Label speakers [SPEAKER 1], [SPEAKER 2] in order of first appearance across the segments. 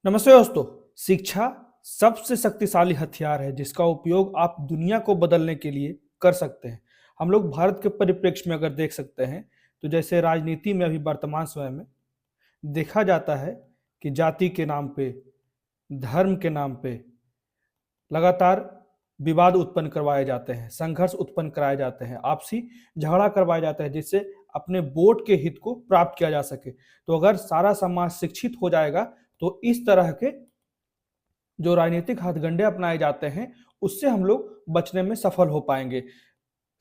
[SPEAKER 1] नमस्ते दोस्तों। शिक्षा सबसे शक्तिशाली हथियार है जिसका उपयोग आप दुनिया को बदलने के लिए कर सकते हैं। हम लोग भारत के परिप्रेक्ष्य में अगर देख सकते हैं तो जैसे राजनीति में अभी वर्तमान समय में देखा जाता है कि जाति के नाम पे, धर्म के नाम पे लगातार विवाद उत्पन्न करवाए जाते हैं, संघर्ष उत्पन्न कराए जाते हैं, आपसी झगड़ा करवाया जाता है जिससे अपने वोट के हित को प्राप्त किया जा सके। तो अगर सारा समाज शिक्षित हो जाएगा तो इस तरह के जो राजनीतिक हथकंडे अपनाए जाते हैं उससे हम लोग बचने में सफल हो पाएंगे।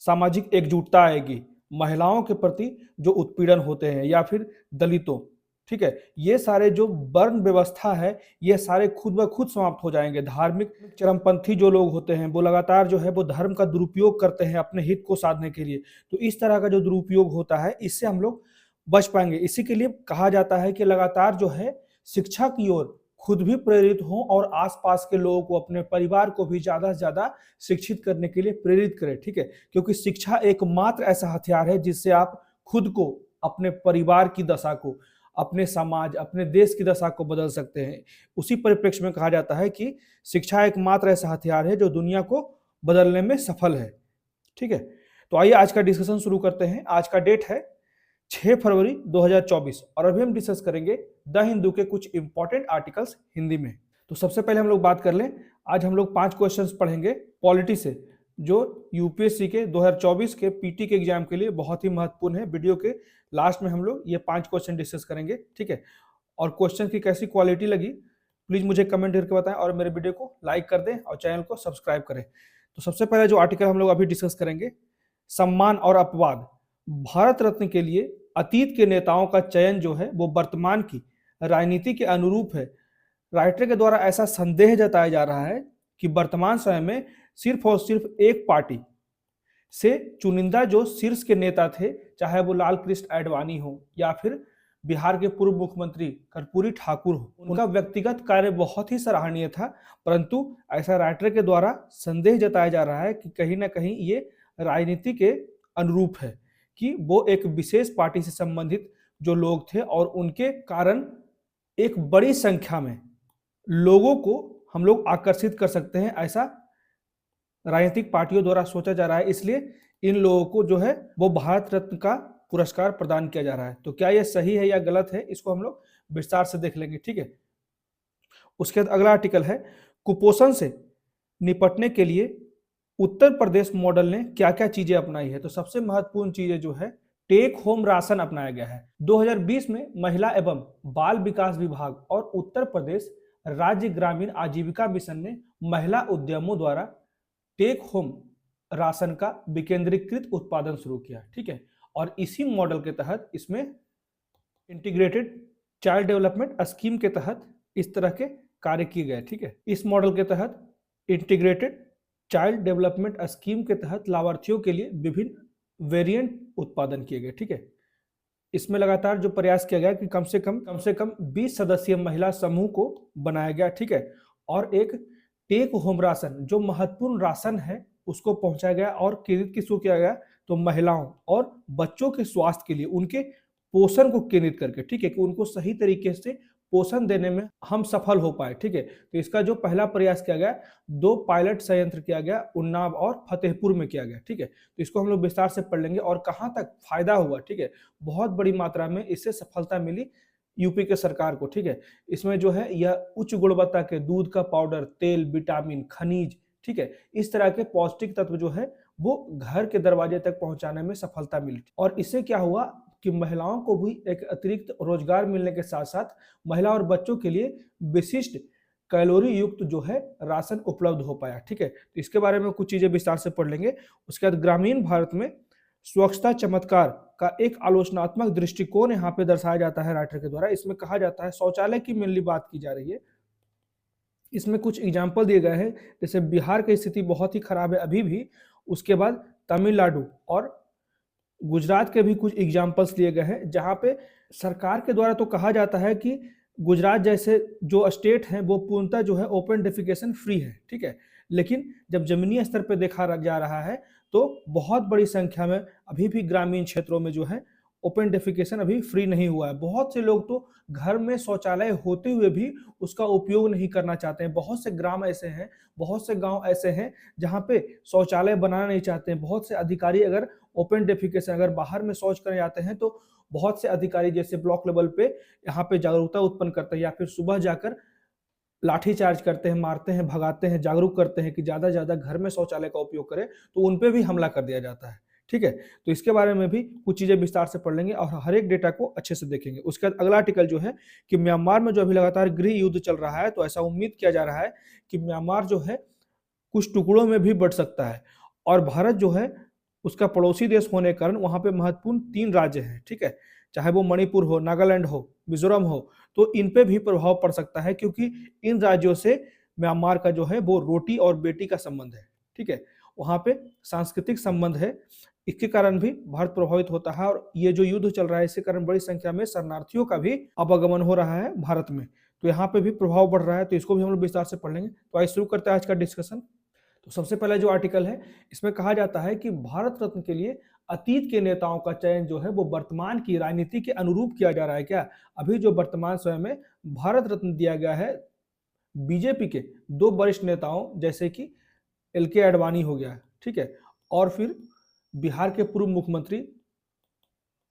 [SPEAKER 1] सामाजिक एकजुटता आएगी, महिलाओं के प्रति जो उत्पीड़न होते हैं या फिर दलितों, ठीक है, ये सारे जो वर्ण व्यवस्था है ये सारे खुद ब खुद समाप्त हो जाएंगे। धार्मिक चरमपंथी जो लोग होते हैं वो लगातार जो है वो धर्म का दुरुपयोग करते हैं अपने हित को साधने के लिए। तो इस तरह का जो दुरुपयोग होता है इससे हम लोग बच पाएंगे। इसी के लिए कहा जाता है कि लगातार जो है शिक्षा की ओर खुद भी प्रेरित हों और आसपास के लोगों को, अपने परिवार को भी ज्यादा से ज्यादा शिक्षित करने के लिए प्रेरित करें, ठीक है। क्योंकि शिक्षा एकमात्र ऐसा हथियार है जिससे आप खुद को, अपने परिवार की दशा को, अपने समाज, अपने देश की दशा को बदल सकते हैं। उसी परिप्रेक्ष्य में कहा जाता है कि शिक्षा एकमात्र ऐसा हथियार है जो दुनिया को बदलने में सफल है, ठीक है। तो आइए आज का डिस्कशन शुरू करते हैं। आज का डेट है 6 फरवरी 2024 और अभी हम डिस्कस करेंगे द हिंदू के कुछ इंपॉर्टेंट आर्टिकल्स हिंदी में। तो सबसे पहले हम लोग बात कर लें, आज हम लोग 5 क्वेश्चंस पढ़ेंगे पॉलिटी से जो यूपीएससी के 2024 के पीटी के एग्जाम के लिए बहुत ही महत्वपूर्ण है। वीडियो के लास्ट में हम लोग ये 5 क्वेश्चन डिस्कस करेंगे, ठीक है। और क्वेश्चन की कैसी क्वालिटी लगी प्लीज मुझे कमेंट करके बताएं और मेरे वीडियो को लाइक कर दें और चैनल को सब्सक्राइब करें। तो सबसे पहले जो आर्टिकल हम लोग अभी डिस्कस करेंगे, सम्मान और अपवाद। भारत रत्न के लिए अतीत के नेताओं का चयन जो है वो वर्तमान की राजनीति के अनुरूप है। राइटर के द्वारा ऐसा संदेह जताया जा रहा है कि वर्तमान समय में सिर्फ और सिर्फ एक पार्टी से चुनिंदा जो शीर्ष के नेता थे, चाहे वो लाल कृष्ण आडवाणी हो या फिर बिहार के पूर्व मुख्यमंत्री कर्पूरी ठाकुर हो, उनका व्यक्तिगत कार्य बहुत ही सराहनीय था, परंतु ऐसा राइटर के द्वारा संदेह जताया जा रहा है कि कहीं ना कहीं ये राजनीति के अनुरूप है कि वो एक विशेष पार्टी से संबंधित जो लोग थे और उनके कारण एक बड़ी संख्या में लोगों को हम लोग आकर्षित कर सकते हैं, ऐसा राजनीतिक पार्टियों द्वारा सोचा जा रहा है। इसलिए इन लोगों को जो है वो भारत रत्न का पुरस्कार प्रदान किया जा रहा है। तो क्या यह सही है या गलत है, इसको हम लोग विस्तार से देख लेंगे, ठीक है। उसके बाद अगला आर्टिकल है, कुपोषण से निपटने के लिए उत्तर प्रदेश मॉडल ने क्या क्या चीजें अपनाई है। तो सबसे महत्वपूर्ण चीजें जो है टेक होम राशन अपनाया गया है। 2020 में महिला एवं बाल विकास विभाग और उत्तर प्रदेश राज्य ग्रामीण आजीविका मिशन ने महिला उद्यमों द्वारा टेक होम राशन का विकेंद्रीकृत उत्पादन शुरू किया, ठीक है। और इसी मॉडल के तहत इसमें इंटीग्रेटेड चाइल्ड डेवलपमेंट स्कीम के तहत इस तरह के कार्य किए गए, ठीक है। इस मॉडल के तहत इंटीग्रेटेड चाइल्ड डेवलपमेंट स्कीम के तहत लाभार्थियों के लिए विभिन्न वेरिएंट उत्पादन किए गए, ठीक है। इसमें लगातार जो प्रयास किया गया कि कम से कम 20 सदस्यीय महिला समूह को बनाया गया, ठीक है। और एक टेक होम राशन जो महत्वपूर्ण राशन है उसको पहुंचाया गया और केंद्रित किसको किया गया, तो महिलाओं और बच्चों के स्वास्थ्य के लिए उनके पोषण को केंद्रित करके, ठीक है, कि उनको सही तरीके से पोषण देने में हम सफल हो पाए, ठीक है। तो इसका जो पहला प्रयास किया गया, 2 पायलट संयंत्र किया गया, उन्नाव और फतेहपुर में किया गया, ठीक है। तो इसको हम लोग विस्तार से पढ़ लेंगे और कहां तक फायदा हुआ, ठीक है। बहुत बड़ी मात्रा में इससे सफलता मिली यूपी के सरकार को, ठीक है। इसमें जो है यह उच्च गुणवत्ता के दूध का पाउडर, तेल, विटामिन, खनिज, ठीक है, इस तरह के पौष्टिक तत्व जो है वो घर के दरवाजे तक पहुंचाने में सफलता मिली। और इससे क्या हुआ कि महिलाओं को भी एक अतिरिक्त रोजगार मिलने के साथ साथ महिला और बच्चों के लिए विशिष्ट कैलोरी युक्त जो है राशन उपलब्ध हो पाया, ठीक है। तो इसके बारे में कुछ चीजें विस्तार से पढ़ लेंगे। उसके बाद ग्रामीण भारत में स्वच्छता चमत्कार का एक आलोचनात्मक दृष्टिकोण यहाँ पे दर्शाया जाता है राइटर के द्वारा। इसमें कहा जाता है, शौचालय की मेनली बात की जा रही है। इसमें कुछ एग्जाम्पल दिए गए हैं, जैसे बिहार की स्थिति बहुत ही खराब है अभी भी, उसके बाद तमिलनाडु और गुजरात के भी कुछ एग्जाम्पल्स लिए गए हैं, जहां पे सरकार के द्वारा तो कहा जाता है कि गुजरात जैसे जो स्टेट है वो पूर्णतः जो है ओपन डेफिकेशन फ्री है, ठीक है। लेकिन जब जमीनी स्तर पे देखा जा रहा है तो बहुत बड़ी संख्या में अभी भी ग्रामीण क्षेत्रों में जो है ओपन डेफिकेशन अभी फ्री नहीं हुआ है। बहुत से लोग तो घर में शौचालय होते हुए भी उसका उपयोग नहीं करना चाहते हैं। बहुत से ग्राम ऐसे हैं, बहुत से गांव ऐसे हैं जहां पे शौचालय बनाना नहीं चाहते हैं। बहुत से अधिकारी अगर ओपन डेफिकेशन अगर बाहर में शौच करने जाते हैं तो बहुत से अधिकारी जैसे ब्लॉक लेवल पे यहाँ पे जागरूकता उत्पन्न करते हैं या फिर सुबह जाकर लाठीचार्ज करते हैं, मारते हैं, भगाते हैं, जागरूक करते हैं कि ज़्यादा से ज़्यादा घर में शौचालय का उपयोग करें, तो उन पे भी हमला कर दिया जाता है। ठीक है? तो इसके बारे में भी कुछ चीज़ें विस्तार से पढ़ लेंगे और हर एक डेटा को अच्छे से देखेंगे। उसके बाद अगला आर्टिकल जो है कि म्यांमार में जो अभी लगातार गृह युद्ध चल रहा है, तो ऐसा उम्मीद किया जा रहा है कि म्यांमार जो है कुछ टुकड़ों में भी बँट सकता है और भारत जो है उसका पड़ोसी देश होने के कारण वहाँ पे महत्वपूर्ण 3 राज्य हैं, ठीक है? चाहे वो मणिपुर हो, नागालैंड हो, मिज़ोरम हो, तो इन पे भी प्रभाव पड़ सकता है क्योंकि इन राज्यों से म्यांमार का जो है वो रोटी और बेटी का संबंध है, ठीक है? वहाँ पे सांस्कृतिक संबंध है, इसके कारण भी भारत प्रभावित होता है और ये जो युद्ध चल रहा है इसके कारण बड़ी संख्या में शरणार्थियों का भी आवागमन हो रहा है भारत में। तो यहाँ पे भी प्रभाव बढ़ रहा है, तो इसको भी हम लोग विस्तार से पढ़ लेंगे। तो आइए शुरू करते हैं आज का डिस्कशन। तो सबसे पहले जो आर्टिकल है इसमें कहा जाता है कि भारत रत्न के लिए अतीत के नेताओं का चयन जो है वो वर्तमान की राजनीति के अनुरूप किया जा रहा है क्या? अभी जो वर्तमान समय में भारत रत्न दिया गया है बीजेपी के 2 वरिष्ठ नेताओं जैसे कि एल.के. आडवाणी हो गया, ठीक है? और फिर बिहार के पूर्व मुख्यमंत्री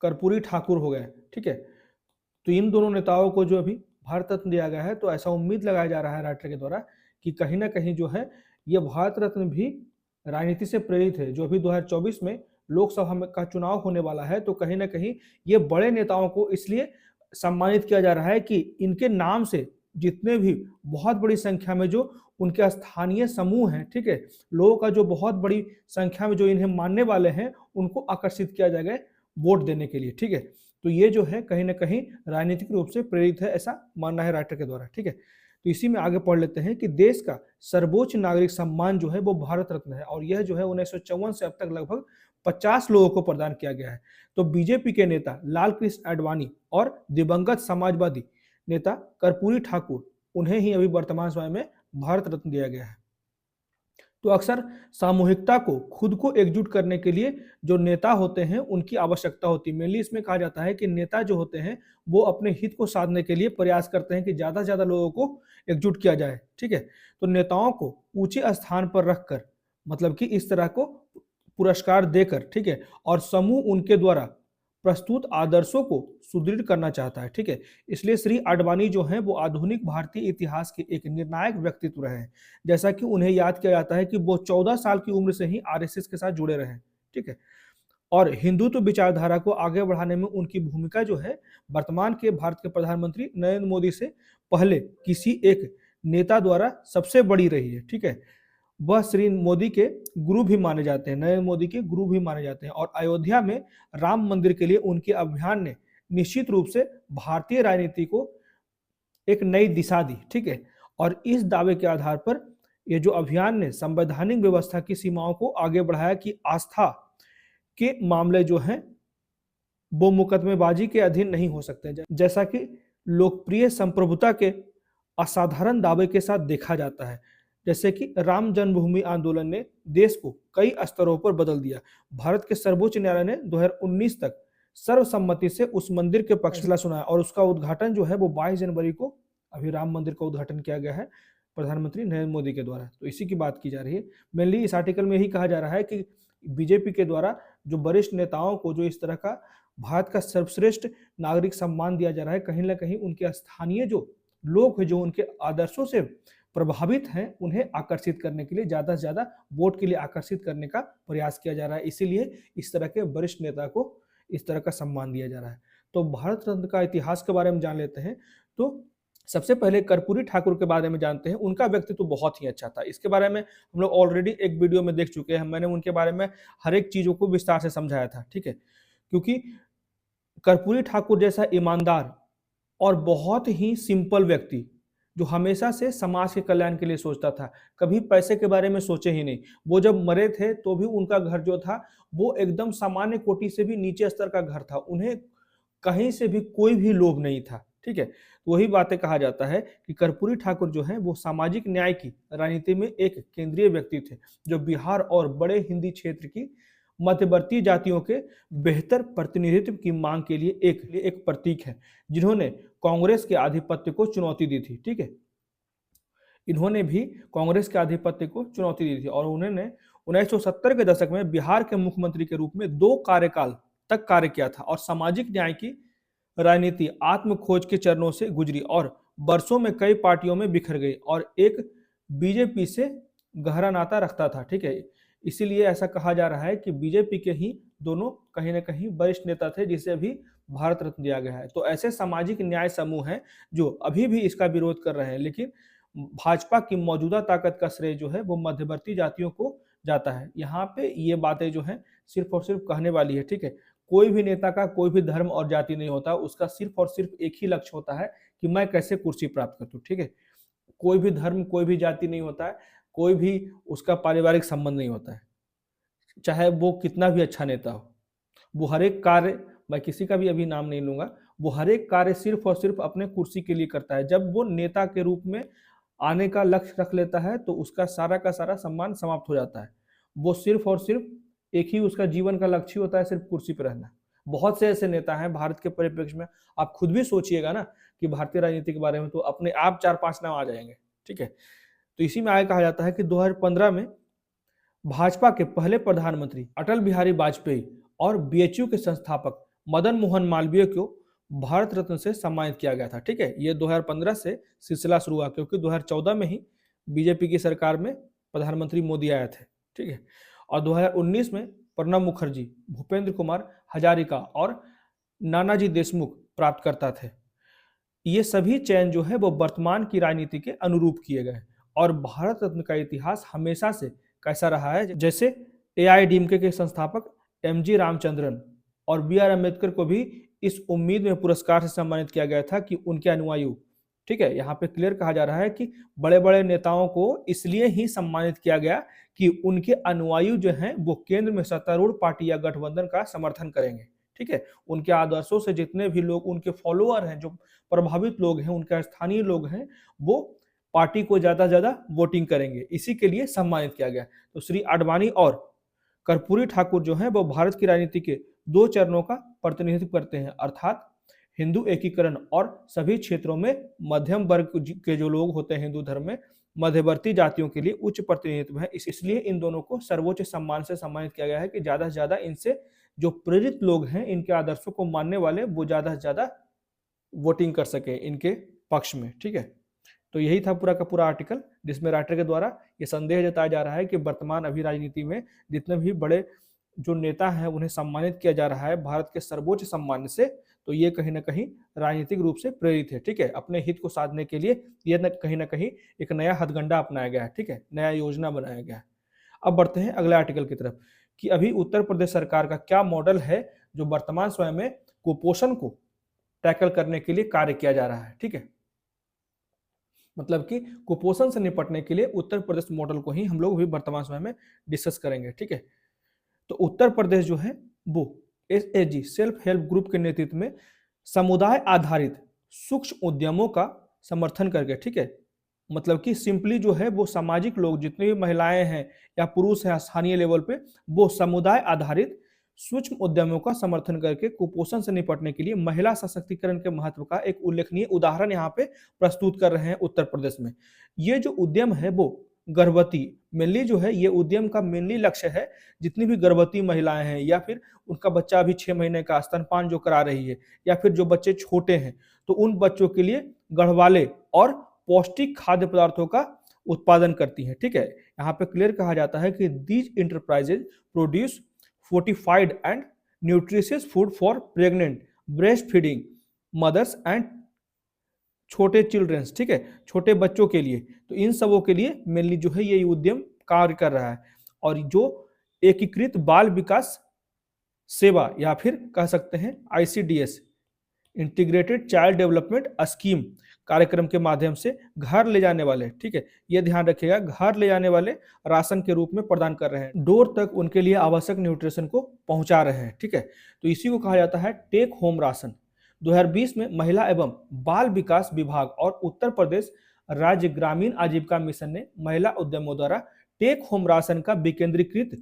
[SPEAKER 1] कर्पूरी ठाकुर हो गए, ठीक है? तो इन दोनों नेताओं को जो अभी भारत रत्न दिया गया है, तो ऐसा उम्मीद लगाया जा रहा है राष्ट्र के द्वारा कि कहीं न कहीं जो है ये भारत रत्न भी राजनीति से प्रेरित है। जो अभी 2024 में लोकसभा में का चुनाव होने वाला है, तो कहीं न कहीं ये बड़े नेताओं को इसलिए सम्मानित किया जा रहा है कि इनके नाम से जितने भी बहुत बड़ी संख्या में जो उनके स्थानीय समूह हैं, ठीक है? लोगों का जो बहुत बड़ी संख्या में जो इन्हें मानने वाले हैं, उनको आकर्षित किया जाएगा वोट देने के लिए, ठीक है? तो ये जो है कहीं न कहीं राजनीतिक रूप से प्रेरित है, ऐसा मानना है राष्ट्र के द्वारा, ठीक है? तो इसी में आगे पढ़ लेते हैं कि देश का सर्वोच्च नागरिक सम्मान जो है वो भारत रत्न है और यह जो है 1954 से अब तक लगभग 50 लोगों को प्रदान किया गया है। तो बीजेपी के नेता लाल कृष्ण आडवाणी और दिवंगत समाजवादी नेता कर्पूरी ठाकुर, उन्हें ही अभी वर्तमान समय में भारत रत्न दिया गया है। तो अक्सर सामूहिकता को खुद को एकजुट करने के लिए जो नेता होते हैं उनकी आवश्यकता होती है। मेनली इसमें कहा जाता है कि नेता जो होते हैं वो अपने हित को साधने के लिए प्रयास करते हैं कि ज़्यादा से ज़्यादा लोगों को एकजुट किया जाए, ठीक है? तो नेताओं को ऊंचे स्थान पर रखकर मतलब कि इस तरह को पुरस्कार देकर, ठीक है? और समूह उनके द्वारा प्रस्तुत आदर्शों को सुदृढ़ करना चाहता है, ठीक है? इसलिए श्री आडवाणी जो हैं वो आधुनिक भारतीय इतिहास के एक निर्णायक व्यक्तित्व रहे हैं। जैसा कि उन्हें याद किया जाता है कि वो 14 साल की उम्र से ही आरएसएस के साथ जुड़े रहे, ठीक है? और हिंदुत्व विचारधारा को आगे बढ़ाने में उनकी भूमिका जो है वर्तमान के भारत के प्रधानमंत्री नरेंद्र मोदी से पहले किसी एक नेता द्वारा सबसे बड़ी रही है, ठीक है? वह श्री मोदी के गुरु भी माने जाते हैं, नरेंद्र मोदी के गुरु भी माने जाते हैं और अयोध्या में राम मंदिर के लिए उनके अभियान ने निश्चित रूप से भारतीय राजनीति को एक नई दिशा दी, ठीक है? और इस दावे के आधार पर ये जो अभियान ने संवैधानिक व्यवस्था की सीमाओं को आगे बढ़ाया कि आस्था के मामले जो हैं वो मुकदमेबाजी के अधीन नहीं हो सकते, जैसा कि लोकप्रिय संप्रभुता के असाधारण दावे के साथ देखा जाता है। जैसे कि राम जन्मभूमि आंदोलन ने देश को कई स्तरों पर बदल दिया। भारत के सर्वोच्च न्यायालय ने 2019 तक सर्वसम्मति से उस मंदिर के पक्ष फैसला सुनाया और उसका उद्घाटन जो है वो 22 जनवरी को अभी राम मंदिर का उद्घाटन किया गया है प्रधानमंत्री नरेंद्र मोदी के द्वारा। तो इसी की बात की जा रही है। मेनली इस आर्टिकल में यही कहा जा रहा है कि बीजेपी के द्वारा जो वरिष्ठ नेताओं को जो इस तरह का भारत का सर्वश्रेष्ठ नागरिक सम्मान दिया जा रहा है, कहीं ना कहीं उनके स्थानीय जो लोग हैं जो उनके आदर्शों से प्रभावित हैं, उन्हें आकर्षित करने के लिए ज़्यादा से ज़्यादा वोट के लिए आकर्षित करने का प्रयास किया जा रहा है। इसीलिए इस तरह के वरिष्ठ नेता को इस तरह का सम्मान दिया जा रहा है। तो भारत रत्न का इतिहास के बारे में जान लेते हैं। तो सबसे पहले कर्पूरी ठाकुर के बारे में जानते हैं। उनका व्यक्तित्व बहुत ही अच्छा था। इसके बारे में हम लोग ऑलरेडी एक वीडियो में देख चुके हैं। मैंने उनके बारे में हर एक चीज़ों को विस्तार से समझाया था, ठीक है? क्योंकि कर्पूरी ठाकुर जैसा ईमानदार और बहुत ही सिंपल व्यक्ति जो हमेशा से समाज के कल्याण के लिए सोचता था, कभी पैसे के बारे में सोचे ही नहीं। वो जब मरे थे तो भी उनका घर जो था वो एकदम सामान्य कोटि से भी नीचे स्तर का घर था। उन्हें कहीं से भी कोई भी लोभ नहीं था, ठीक है? तो वही बातें कहा जाता है कि कर्पूरी ठाकुर जो हैं वो सामाजिक न्याय की राजनीति में एक केंद्रीय व्यक्ति थे, जो बिहार और बड़े हिंदी क्षेत्र की मध्यवर्ती जातियों के बेहतर प्रतिनिधित्व की मांग के लिए एक प्रतीक है, जिन्होंने कांग्रेस के आधिपत्य को चुनौती दी थी। ठीक है, इन्होंने भी कांग्रेस के आधिपत्य को चुनौती दी थी और उन्होंने 1970 के दशक में बिहार के मुख्यमंत्री के रूप में 2 कार्यकाल तक कार्य किया था और सामाजिक न्याय की राजनीति आत्म खोज के चरणों से गुजरी और वर्षों में कई पार्टियों में बिखर गई और एक बीजेपी से गहरा नाता रखता था। ठीक है, इसीलिए ऐसा कहा जा रहा है कि बीजेपी के ही दोनों कहीं ना कहीं वरिष्ठ नेता थे जिसे अभी भारत रत्न दिया गया है। तो ऐसे सामाजिक न्याय समूह हैं जो अभी भी इसका विरोध कर रहे हैं, लेकिन भाजपा की मौजूदा ताकत का श्रेय जो है वो मध्यवर्ती जातियों को जाता है। यहाँ पे ये बातें जो हैं सिर्फ और सिर्फ कहने वाली है। ठीक है, कोई भी नेता का कोई भी धर्म और जाति नहीं होता, उसका सिर्फ और सिर्फ एक ही लक्ष्य होता है कि मैं कैसे कुर्सी प्राप्त कर दूं। ठीक है, कोई भी धर्म कोई भी जाति नहीं होता है, कोई भी उसका पारिवारिक संबंध नहीं होता है, चाहे वो कितना भी अच्छा नेता हो। वो हर एक कार्य, मैं किसी का भी अभी नाम नहीं लूंगा, वो हर एक कार्य सिर्फ और सिर्फ अपने कुर्सी के लिए करता है। जब वो नेता के रूप में आने का लक्ष्य रख लेता है तो उसका सारा का सारा सम्मान समाप्त हो जाता है। वो सिर्फ और सिर्फ एक ही उसका जीवन का लक्ष्य होता है, सिर्फ कुर्सी पर रहना। बहुत से ऐसे नेता हैं भारत के परिप्रेक्ष्य में, आप खुद भी सोचिएगा ना कि भारतीय राजनीति के बारे में, तो अपने आप 4-5 नाम आ जाएंगे। ठीक है, तो इसी में आगे कहा जाता है कि 2015 में भाजपा के पहले प्रधानमंत्री अटल बिहारी वाजपेयी और बीएचयू के संस्थापक मदन मोहन मालवीय को भारत रत्न से सम्मानित किया गया था। ठीक है, ये 2015 से सिलसिला शुरू हुआ क्योंकि 2014 में ही बीजेपी की सरकार में प्रधानमंत्री मोदी आए थे। ठीक है, और 2019 में प्रणब मुखर्जी, भूपेंद्र कुमार हजारिका और नानाजी देशमुख प्राप्तकर्ता थे। ये सभी चयन जो है वो वर्तमान की राजनीति के अनुरूप किए गए और भारत रत्न का इतिहास हमेशा से कैसा रहा है, जैसे एआईडीएमके के संस्थापक एमजी रामचंद्रन और बीआर अम्बेडकर को भी इस उम्मीद में पुरस्कार से सम्मानित किया गया था कि उनके अनुयायी, ठीक है, यहाँ पे क्लियर कहा जा रहा है कि बड़े बड़े नेताओं को इसलिए ही सम्मानित किया गया कि उनके अनुयायी जो हैं वो केंद्र में सत्तारूढ़ पार्टी या गठबंधन का समर्थन करेंगे। ठीक है, उनके आदर्शों से जितने भी लोग उनके फॉलोअर हैं, जो प्रभावित लोग हैं, उनके स्थानीय लोग हैं, वो पार्टी को ज्यादा से ज्यादा वोटिंग करेंगे, इसी के लिए सम्मानित किया गया। तो श्री आडवाणी और कर्पूरी ठाकुर जो हैं वो भारत की राजनीति के 2 चरणों का प्रतिनिधित्व करते हैं, अर्थात हिंदू एकीकरण और सभी क्षेत्रों में मध्यम वर्ग के जो लोग होते हैं हिंदू धर्म में, मध्यवर्ती जातियों के लिए उच्च प्रतिनिधित्व है। इसलिए इन दोनों को सर्वोच्च सम्मान से सम्मानित किया गया है कि ज्यादा से ज्यादा इनसे जो प्रेरित लोग हैं, इनके आदर्शों को मानने वाले, वो ज्यादा से ज्यादा वोटिंग कर सके इनके पक्ष में। ठीक है, तो यही था पूरा का पूरा आर्टिकल, जिसमें राइटर के द्वारा ये संदेह जताया जा रहा है कि वर्तमान अभी राजनीति में जितने भी बड़े जो नेता हैं उन्हें सम्मानित किया जा रहा है भारत के सर्वोच्च सम्मान से, तो ये कहीं ना कहीं राजनीतिक रूप से प्रेरित है। ठीक है, अपने हित को साधने के लिए ये ना कहीं एक नया हथगंडा अपनाया गया है। ठीक है, नया योजना बनाया गया है। अब बढ़ते हैं अगले आर्टिकल की तरफ कि अभी उत्तर प्रदेश सरकार का क्या मॉडल है जो वर्तमान समय में कुपोषण को टैकल करने के लिए कार्य किया जा रहा है। ठीक है, मतलब कि कुपोषण से निपटने के लिए उत्तर प्रदेश मॉडल को ही हम लोग भी वर्तमान समय में डिस्कस करेंगे। ठीक है, तो उत्तर प्रदेश जो है वो एसएचजी सेल्फ हेल्प ग्रुप के नेतृत्व में समुदाय आधारित सूक्ष्म उद्यमों का समर्थन करके, ठीक है, मतलब कि सिंपली जो है वो सामाजिक लोग जितने भी महिलाएं हैं या पुरुष हैं स्थानीय लेवल पे, वो समुदाय आधारित सूक्ष्म उद्यमों का समर्थन करके कुपोषण से निपटने के लिए महिला सशक्तिकरण के महत्व का एक उल्लेखनीय उदाहरण यहाँ पे प्रस्तुत कर रहे हैं उत्तर प्रदेश में। ये जो उद्यम है वो गर्भवती, मेनली जो है ये उद्यम का मेनली लक्ष्य है जितनी भी गर्भवती महिलाएं हैं या फिर उनका बच्चा अभी 6 महीने का स्तनपान जो करा रही है या फिर जो बच्चे छोटे हैं, तो उन बच्चों के लिए गढ़वाले और पौष्टिक खाद्य पदार्थों का उत्पादन करती हैं। ठीक है, यहाँ पे क्लियर कहा जाता है कि these enterprises produce fortified and nutritious food for pregnant, breastfeeding mothers and छोटे चिल्ड्रंस, ठीक है, छोटे बच्चों के लिए। तो इन सबों के लिए मेनली जो है ये उद्यम कार्य कर रहा है और जो एकीकृत बाल विकास सेवा या फिर कह सकते हैं ICDS, integrated child development scheme कार्यक्रम के माध्यम से घर ले जाने वाले, ठीक है, ये ध्यान रखिएगा, घर ले जाने वाले राशन के रूप में प्रदान कर रहे हैं, डोर तक उनके लिए आवश्यक न्यूट्रिशन को पहुंचा रहे हैं। ठीक है, तो इसी को कहा जाता है टेक होम राशन। 2020 में महिला एवं बाल विकास विभाग और उत्तर प्रदेश राज्य ग्रामीण आजीविका मिशन ने महिला उद्यमों द्वारा टेक होम राशन का विकेंद्रीकृत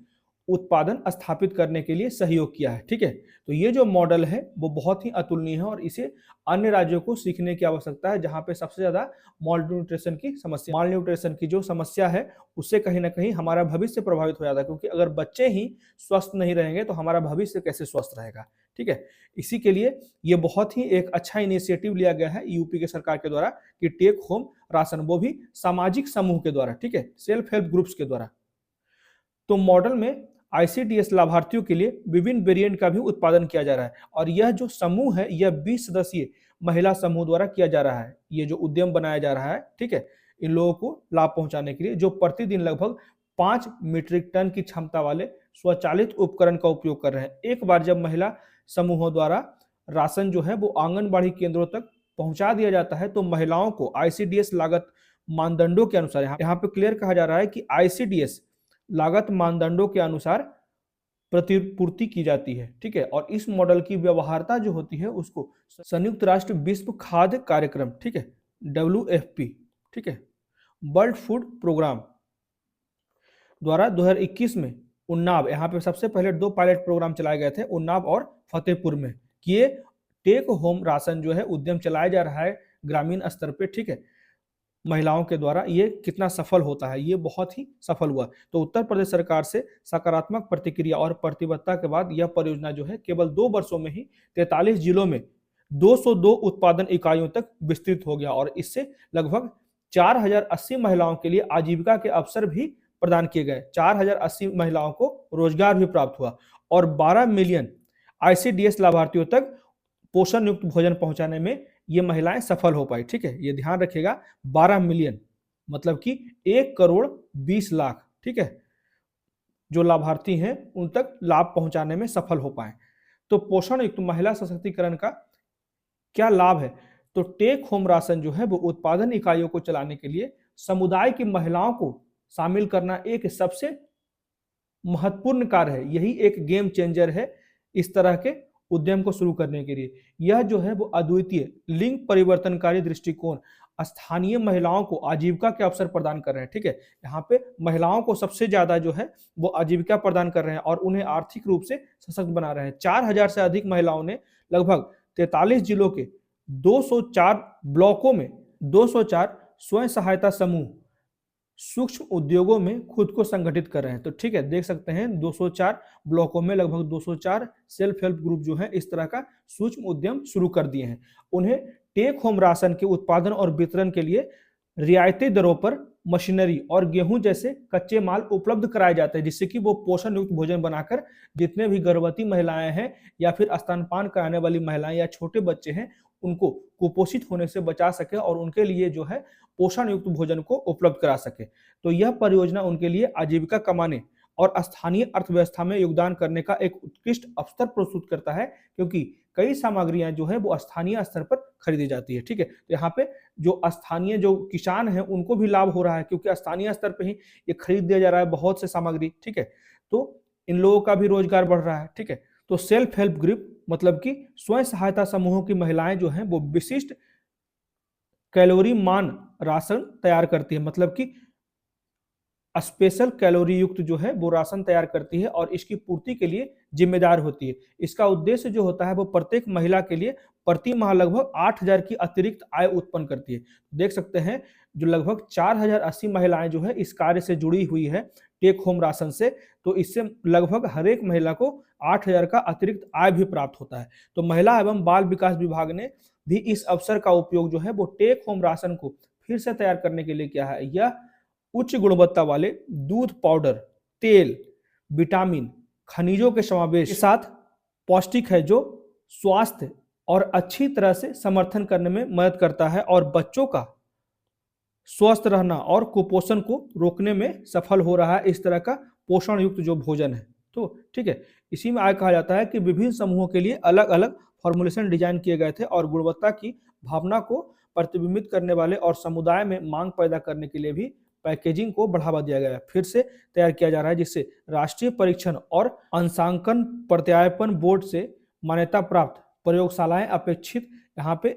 [SPEAKER 1] उत्पादन स्थापित करने के लिए सहयोग किया है। ठीक है, तो ये जो मॉडल है वो बहुत ही अतुलनीय है और इसे अन्य राज्यों को सीखने की आवश्यकता है, जहां पे सबसे ज्यादा माल न्यूट्रिशन की जो समस्या है उससे कहीं ना कहीं हमारा भविष्य प्रभावित हो जाता है, क्योंकि अगर बच्चे ही स्वस्थ नहीं रहेंगे तो हमारा भविष्य कैसे स्वस्थ रहेगा। ठीक है, इसी के लिए ये बहुत ही एक अच्छा इनिशिएटिव लिया गया है यूपी के सरकार के द्वारा कि टेक होम राशन, वो भी सामाजिक समूह के द्वारा, ठीक है, सेल्फ हेल्प ग्रुप्स के द्वारा। तो मॉडल में आईसीडीएस लाभार्थियों के लिए विभिन्न वेरिएंट का भी उत्पादन किया जा रहा है और यह जो समूह है यह 20 सदस्यीय महिला समूह द्वारा किया जा रहा है। ये जो उद्यम बनाया जा रहा है, ठीक है, इन लोगों को लाभ पहुंचाने के लिए, जो प्रतिदिन लगभग 5 मीट्रिक टन की क्षमता वाले स्वचालित उपकरण का उपयोग कर रहे हैं। एक बार जब महिला समूहों द्वारा राशन जो है वो आंगनबाड़ी केंद्रों तक पहुंचा दिया जाता है तो महिलाओं को आईसीडीएस लागत मानदंडों के अनुसार, यहाँ पे क्लियर कहा जा रहा है कि आईसीडीएस लागत मानदंडों के अनुसार प्रतिपूर्ति की जाती है। ठीक है, और इस मॉडल की व्यवहार्यता जो होती है उसको संयुक्त राष्ट्र विश्व खाद्य कार्यक्रम, ठीक है, WFP, ठीक है, वर्ल्ड फूड प्रोग्राम द्वारा 2021 में उन्नाव, यहाँ पे सबसे पहले 2 पायलट प्रोग्राम चलाए गए थे, उन्नाव और फतेहपुर में, कि ये टेक होम राशन जो है उद्यम चलाया जा रहा है ग्रामीण स्तर पे। ठीक है, महिलाओं के द्वारा ये कितना सफल होता है, ये बहुत ही सफल हुआ। तो उत्तर प्रदेश सरकार से सकारात्मक प्रतिक्रिया और प्रतिबद्धता के बाद यह परियोजना जो है केवल 2 वर्षों में ही 43 जिलों में 202 उत्पादन इकाइयों तक विस्तृत हो गया और इससे लगभग 4080 महिलाओं के लिए आजीविका के अवसर भी प्रदान किए गए। 4080 महिलाओं को रोजगार भी प्राप्त हुआ और 12 मिलियन आईसीडीएस लाभार्थियों तक पोषण युक्त भोजन पहुंचाने में ये महिलाएं सफल हो पाई। ठीक है, ये ध्यान रखिएगा, 12 मिलियन मतलब कि 1 करोड़ 20 लाख, ठीक है, जो लाभार्थी हैं उन तक लाभ पहुंचाने में सफल हो पाए। तो पोषण युक्त महिला सशक्तिकरण का क्या लाभ है? तो टेक होम राशन जो है वो उत्पादन इकाइयों को चलाने के लिए समुदाय की महिलाओं को शामिल करना एक सबसे महत्वपूर्ण कार्य है। यही एक गेम चेंजर है इस तरह के उद्यम को शुरू करने के लिए। यह जो है वो अद्वितीय लिंग परिवर्तनकारी दृष्टिकोण स्थानीय महिलाओं को आजीविका के अवसर प्रदान कर रहे हैं। ठीक है, यहाँ पे महिलाओं को सबसे ज्यादा जो है वो आजीविका प्रदान कर रहे हैं और उन्हें आर्थिक रूप से सशक्त बना रहे हैं। 4000 से अधिक महिलाओं ने लगभग 43 जिलों के 204 ब्लॉकों में 204 स्वयं सहायता समूह सूक्ष्म उद्योगों में खुद को संगठित कर रहे हैं। तो ठीक है, देख सकते हैं 204 ब्लॉकों में लगभग 204 सेल्फ हेल्प ग्रुप जो है इस तरह का सूक्ष्म उद्यम शुरू कर दिए हैं। उन्हें टेक होम राशन के उत्पादन और वितरण के लिए रियायती दरों पर मशीनरी और गेहूं जैसे कच्चे माल उपलब्ध कराए जाते हैं, जिससे कि वो पोषण युक्त भोजन बनाकर जितने भी गर्भवती महिलाएं हैं या फिर स्तनपान कराने वाली महिलाएं या छोटे बच्चे हैं उनको कुपोषित होने से बचा सके और उनके लिए जो है पोषण युक्त भोजन को उपलब्ध करा सके। तो यह परियोजना उनके लिए आजीविका कमाने और स्थानीय अर्थव्यवस्था में योगदान करने का एक उत्कृष्ट अवसर प्रस्तुत करता है, क्योंकि कई सामग्रियां जो है वो स्थानीय स्तर पर खरीदी जाती है। ठीक है, तो यहाँ पे जो स्थानीय जो किसान हैं उनको भी लाभ हो रहा है, क्योंकि स्थानीय स्तर पे ही ये खरीद दिया जा रहा है बहुत से सामग्री। ठीक है, तो इन लोगों का भी रोजगार बढ़ रहा है। ठीक है, तो सेल्फ हेल्प ग्रुप मतलब कि स्वयं सहायता समूहों की महिलाएं जो हैं वो विशिष्ट कैलोरी मान राशन तैयार करती है, मतलब कि स्पेशल कैलोरी युक्त जो है वो राशन तैयार करती है और इसकी पूर्ति के लिए जिम्मेदार होती है। इसका उद्देश्य जो होता है वो प्रत्येक महिला के लिए प्रति माह लगभग 8000 की अतिरिक्त आय उत्पन्न करती है। देख सकते हैं जो लगभग 4080 महिलाएं जो है इस कार्य से जुड़ी हुई है टेक होम राशन से, तो इससे लगभग हर एक महिला को 8000 का अतिरिक्त आय भी प्राप्त होता है। तो महिला एवं बाल विकास विभाग ने भी इस अवसर का उपयोग जो है वो टेक होम राशन को फिर से तैयार करने के लिए किया है। यह उच्च गुणवत्ता वाले दूध पाउडर, तेल, विटामिन, खनिजों के समावेश के साथ पौष्टिक है, जो स्वास्थ्य और अच्छी तरह से समर्थन करने में मदद करता है और बच्चों का स्वस्थ रहना और कुपोषण को रोकने में सफल हो रहा है। इस तरह का पोषण युक्त जो भोजन है, तो ठीक है, इसी में आगे कहा जाता है कि विभिन्न समूहों के लिए अलग अलग फॉर्मुलेशन डिजाइन किए गए थे और गुणवत्ता की भावना को प्रतिबिंबित करने वाले और समुदाय में मांग पैदा करने के लिए भी पैकेजिंग को बढ़ावा दिया गया है। फिर से तैयार किया जा रहा है, जिससे राष्ट्रीय परीक्षण और अंशांकन प्रत्यायपन बोर्ड से मान्यता प्राप्त प्रयोगशालाएं अपेक्षित यहाँ पे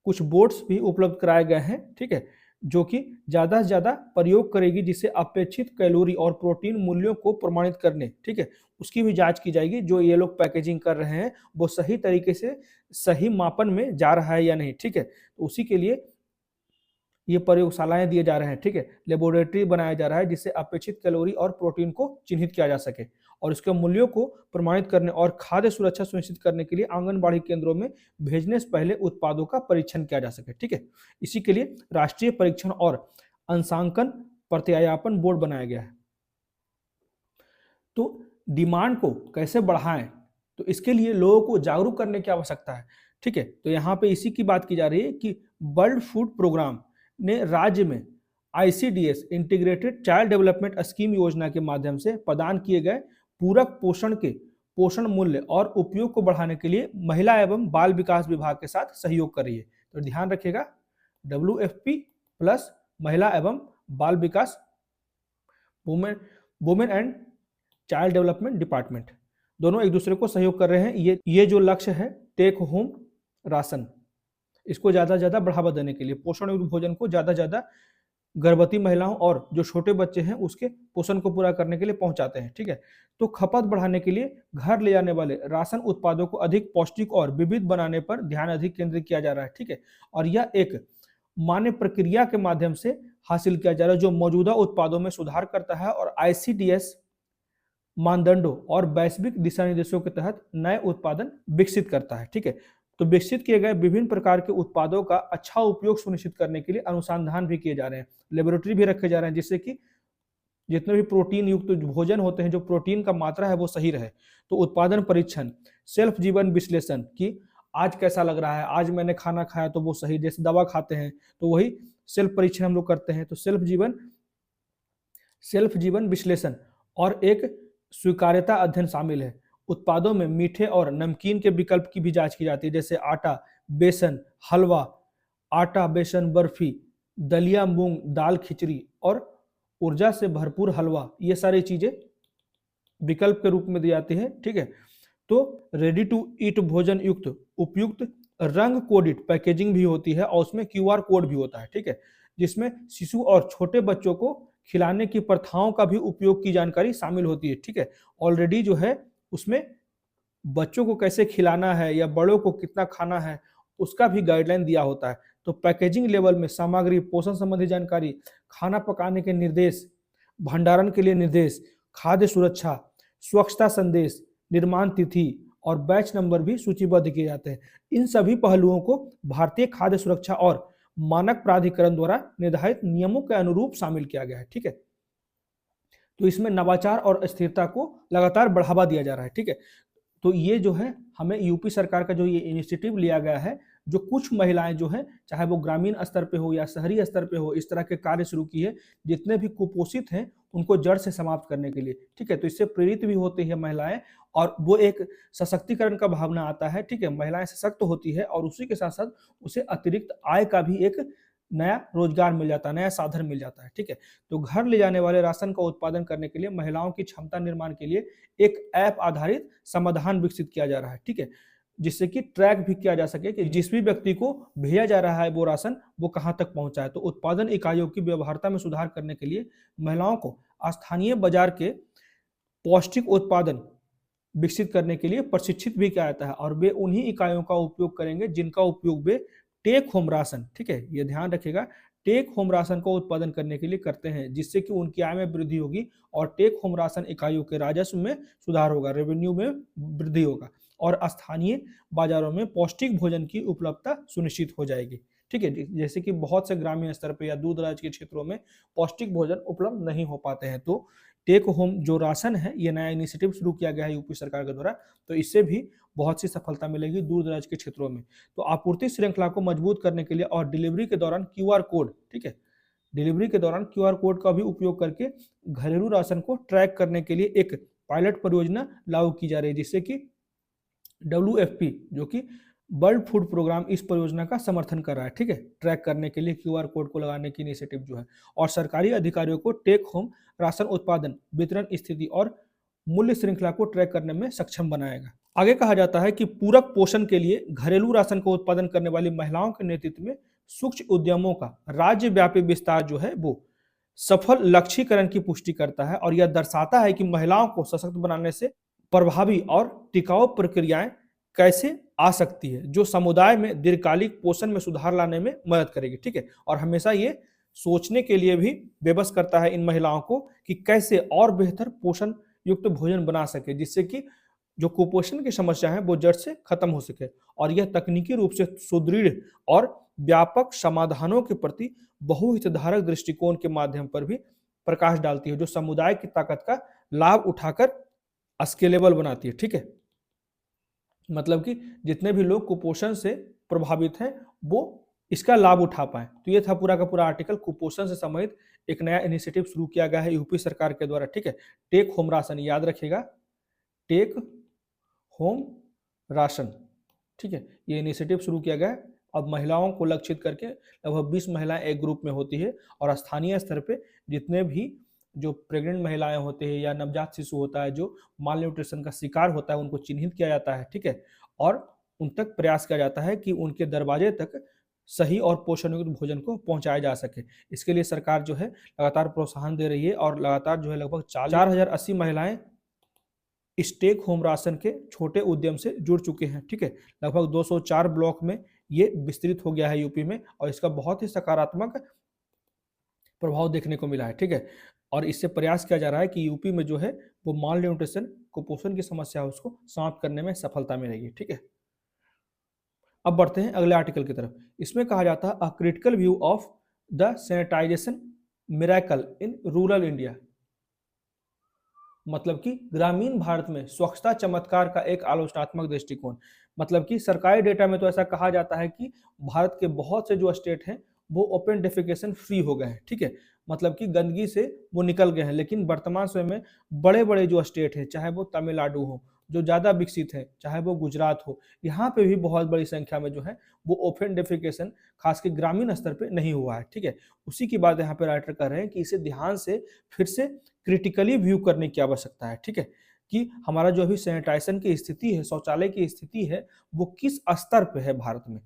[SPEAKER 1] कुछ बोर्ड्स भी उपलब्ध कराए गए हैं। ठीक है, जो कि ज़्यादा से ज़्यादा प्रयोग करेगी, जिससे अपेक्षित कैलोरी और प्रोटीन मूल्यों को प्रमाणित करने, ठीक है, उसकी भी जांच की जाएगी। जो ये लोग पैकेजिंग कर रहे हैं वो सही तरीके से सही मापन में जा रहा है या नहीं, ठीक है। तो उसी के लिए ये प्रयोगशालाएं दिए जा रहे हैं, ठीक है, लेबोरेटरी बनाया जा रहा है, जिससे अपेक्षित कैलोरी और प्रोटीन को चिन्हित किया जा सके और उसके मूल्यों को प्रमाणित करने और खाद्य सुरक्षा सुनिश्चित करने के लिए आंगनबाड़ी केंद्रों में भेजने से पहले उत्पादों का परीक्षण किया जा सके, ठीक है। इसी के लिए राष्ट्रीय परीक्षण और अंशांकन प्रत्यायापन बोर्ड बनाया गया है। तो डिमांड को कैसे बढ़ाएं, तो इसके लिए लोगों को जागरूक करने की आवश्यकता है, ठीक है। तो यहाँ पे इसी की बात की जा रही है कि वर्ल्ड फूड प्रोग्राम ने राज्य में ICDS integrated child development scheme योजना के माध्यम से प्रदान किए गए पूरक पोषण के पोषण मूल्य और उपयोग को बढ़ाने के लिए महिला एवं बाल विकास विभाग के साथ सहयोग कर रही है। तो ध्यान रखिएगा, WFP प्लस महिला एवं बाल विकास women and child development department, दोनों एक दूसरे को सहयोग कर रहे हैं। ये जो लक्ष्य है टेक होम राशन, इसको ज़्यादा से ज़्यादा बढ़ावा देने के लिए पोषण युक्त भोजन को ज़्यादा से ज़्यादा गर्भवती महिलाओं और जो छोटे बच्चे हैं उसके पोषण को पूरा करने के लिए पहुंचाते हैं, ठीक है। तो खपत बढ़ाने के लिए घर ले जाने वाले राशन उत्पादों को अधिक पौष्टिक और विविध बनाने पर ध्यान अधिक केंद्रित किया जा रहा है, ठीक है। और यह एक मान्य प्रक्रिया के माध्यम से हासिल किया जा रहा है जो मौजूदा उत्पादों में सुधार करता है और आईसीडीएस मानदंडों और वैश्विक दिशा निर्देशों के तहत नए उत्पादन विकसित करता है, ठीक है। तो विकसित किए गए विभिन्न प्रकार के उत्पादों का अच्छा उपयोग सुनिश्चित करने के लिए अनुसंधान भी किए जा रहे हैं, लेबोरेटरी भी रखे जा रहे हैं, जिससे कि जितने भी प्रोटीन युक्त भोजन होते हैं, जो प्रोटीन का मात्रा है वो सही रहे। तो उत्पादन परीक्षण, सेल्फ जीवन विश्लेषण कि आज कैसा लग रहा है, आज मैंने खाना खाया तो वो सही, जैसे दवा खाते हैं तो वही सेल्फ परीक्षण हम लोग करते हैं। तो सेल्फ जीवन विश्लेषण और एक स्वीकार्यता अध्ययन शामिल है। उत्पादों में मीठे और नमकीन के विकल्प की भी जांच की जाती है, जैसे आटा बेसन हलवा, आटा बेसन बर्फी, दलिया मूंग दाल खिचड़ी और ऊर्जा से भरपूर हलवा, ये सारी चीजें विकल्प के रूप में दी जाती है, ठीक है। तो रेडी टू ईट भोजन युक्त उपयुक्त रंग कोडित पैकेजिंग भी होती है और उसमें QR कोड भी होता है, ठीक है, जिसमें शिशु और छोटे बच्चों को खिलाने की प्रथाओं का भी उपयोग की जानकारी शामिल होती है, ठीक है। ऑलरेडी जो है उसमें बच्चों को कैसे खिलाना है या बड़ों को कितना खाना है उसका भी गाइडलाइन दिया होता है। तो पैकेजिंग लेवल में सामग्री, पोषण संबंधी जानकारी, खाना पकाने के निर्देश, भंडारण के लिए निर्देश, खाद्य सुरक्षा, स्वच्छता संदेश, निर्माण तिथि और बैच नंबर भी सूचीबद्ध किए जाते हैं। इन सभी पहलुओं को भारतीय खाद्य सुरक्षा और मानक प्राधिकरण द्वारा निर्धारित नियमों के अनुरूप शामिल किया गया है, ठीक है। तो इसमें नवाचार और स्थिरता को लगातार बढ़ावा दिया जा रहा है, ठीक है। तो ये जो है हमें यूपी सरकार का जो ये इनिशिएटिव लिया गया है, जो कुछ महिलाएं जो है चाहे वो ग्रामीण स्तर पे हो या शहरी स्तर पे हो, इस तरह के कार्य शुरू की है, जितने भी कुपोषित हैं उनको जड़ से समाप्त करने के लिए, ठीक है। तो इससे प्रेरित भी होती है महिलाएं और वो एक सशक्तिकरण का भावना आता है, ठीक है। महिलाएं सशक्त होती है और उसी के साथ साथ उसे अतिरिक्त आय का भी एक नया रोजगार मिल जाता है, नया साधन मिल जाता है, ठीक है। तो घर ले जाने वाले राशन का उत्पादन करने के लिए महिलाओं की क्षमता निर्माण के लिए एक ऐप आधारित समाधान विकसित किया जा रहा है, ठीक है, जिससे कि ट्रैक भी किया जा सके कि जिस भी व्यक्ति को भेजा जा रहा है वो राशन वो कहाँ तक पहुंचा है। तो उत्पादन इकाइयों की व्यवहार्यता में सुधार करने के लिए महिलाओं को स्थानीय बाजार के पौष्टिक उत्पादन विकसित करने के लिए प्रशिक्षित भी किया जाता है और वे उन्हीं इकाइयों का उपयोग करेंगे जिनका उपयोग वे टेक होम राशन, ठीक है, ये ध्यान रखिएगा, टेक होम राशन को उत्पादन करने के लिए करते हैं, जिससे कि उनकी आय में वृद्धि होगी और टेक होम राशन इकाइयों के राजस्व में सुधार होगा, रेवेन्यू में वृद्धि होगा और स्थानीय बाजारों में पौष्टिक भोजन की उपलब्धता सुनिश्चित हो जाएगी, ठीक है। जैसे कि बहुत से ग्रामीण स्तर पर या दूर दराज के क्षेत्रों में पौष्टिक भोजन उपलब्ध नहीं हो पाते हैं, तो टेक होम जो राशन है ये नया इनिशिएटिव शुरू किया गया है यूपी सरकार के द्वारा, तो इससे भी बहुत सी सफलता मिलेगी दूर दराज के क्षेत्रों में। तो आपूर्ति श्रृंखला को मजबूत करने के लिए और डिलीवरी के दौरान QR कोड, ठीक है, डिलीवरी के दौरान QR कोड का भी उपयोग करके घरेलू राशन को ट्रैक करने के लिए एक पायलट परियोजना लागू की जा रही है, जिससे कि WFP जो कि वर्ल्ड फूड प्रोग्राम इस परियोजना का समर्थन कर रहा है, ठीक है, ट्रैक करने के लिए QR कोड को लगाने की इनिशिएटिव जो है और सरकारी अधिकारियों को टेक होम राशन उत्पादन, वितरण स्थिति और मूल्य श्रृंखला को ट्रैक करने में सक्षम बनाएगा। आगे कहा जाता है कि पूरक पोषण के लिए घरेलू राशन का उत्पादन करने वाली महिलाओं के नेतृत्व में सूक्ष्म उद्यमों का राज्यव्यापी विस्तार जो है वो सफल लक्ष्यीकरण की पुष्टि करता है और यह दर्शाता है कि महिलाओं को सशक्त बनाने से प्रभावी और टिकाऊ प्रक्रियाएं कैसे आ सकती है जो समुदाय में दीर्घकालिक पोषण में सुधार लाने में मदद करेगी। ठीक है, और हमेशा ये सोचने के लिए भी बेबस करता है इन महिलाओं को कि कैसे और बेहतर पोषण युक्त भोजन बना सके, जिससे कि जो कुपोषण की समस्या है वो जड़ से खत्म हो सके। और यह तकनीकी रूप से सुदृढ़ और व्यापक समाधानों के प्रति बहुहितधारक दृष्टिकोण के माध्यम पर भी प्रकाश डालती है, जो समुदाय की ताकत का लाभ उठाकर स्केलेबल बनाती है। ठीक है, मतलब कि जितने भी लोग कुपोषण से प्रभावित हैं वो इसका लाभ उठा पाए। तो ये था पूरा का पूरा आर्टिकल। कुपोषण से संबंधित एक नया इनिशिएटिव शुरू किया गया है यूपी सरकार के द्वारा। ठीक है, टेक होम राशन, याद रखिएगा, टेक होम राशन। ठीक है, ये इनिशिएटिव शुरू किया गया है। अब महिलाओं को लक्षित करके लगभग 20 महिलाएं एक ग्रुप में होती है और स्थानीय स्तर पे जितने भी जो प्रेग्नेंट महिलाएं होते हैं या नवजात शिशु होता है जो माल न्यूट्रिशन का शिकार होता है उनको चिन्हित किया जाता है। ठीक है, और उन तक प्रयास किया जाता है कि उनके दरवाजे तक सही और पोषण युक्त भोजन को पहुंचाया जा सके। इसके लिए सरकार जो है लगातार प्रोत्साहन दे रही है और लगातार जो है लगभग 4080 महिलाएं स्टेक होम राशन के छोटे उद्यम से जुड़ चुके हैं। ठीक है, लगभग 204 ब्लॉक में ये विस्तृत हो गया है यूपी में और इसका बहुत ही सकारात्मक प्रभाव देखने को मिला है। ठीक है, और इससे प्रयास किया जा रहा है कि यूपी में जो है वो माल न्यूट्रिशन कुपोषण की समस्या है उसको समाप्त करने में सफलता मिलेगी। ठीक है, अब बढ़ते हैं अगले आर्टिकल की तरफ। इसमें कहा जाता है a critical view of the sanitization miracle in rural India, मतलब कि ग्रामीण भारत में स्वच्छता चमत्कार का एक आलोचनात्मक दृष्टिकोण। मतलब कि सरकारी डेटा में तो ऐसा कहा जाता है कि भारत के बहुत से जो स्टेट हैं वो ओपन डेफिकेशन फ्री हो गए हैं। ठीक है, मतलब कि गंदगी से वो निकल गए हैं, लेकिन वर्तमान समय में बड़े बड़े जो स्टेट हैं, चाहे वो तमिलनाडु हो जो ज़्यादा विकसित है, चाहे वो गुजरात हो, यहाँ पे भी बहुत बड़ी संख्या में जो है वो ओपन डेफिकेशन खास के ग्रामीण स्तर पे नहीं हुआ है। ठीक है, उसी की बात यहाँ पे राइटर कर रहे हैं कि इसे ध्यान से फिर से क्रिटिकली व्यू करने की आवश्यकता है। ठीक है, कि हमारा जो अभी सैनिटाइजेशन की स्थिति है, शौचालय की स्थिति है, वो किस स्तर पे है भारत में।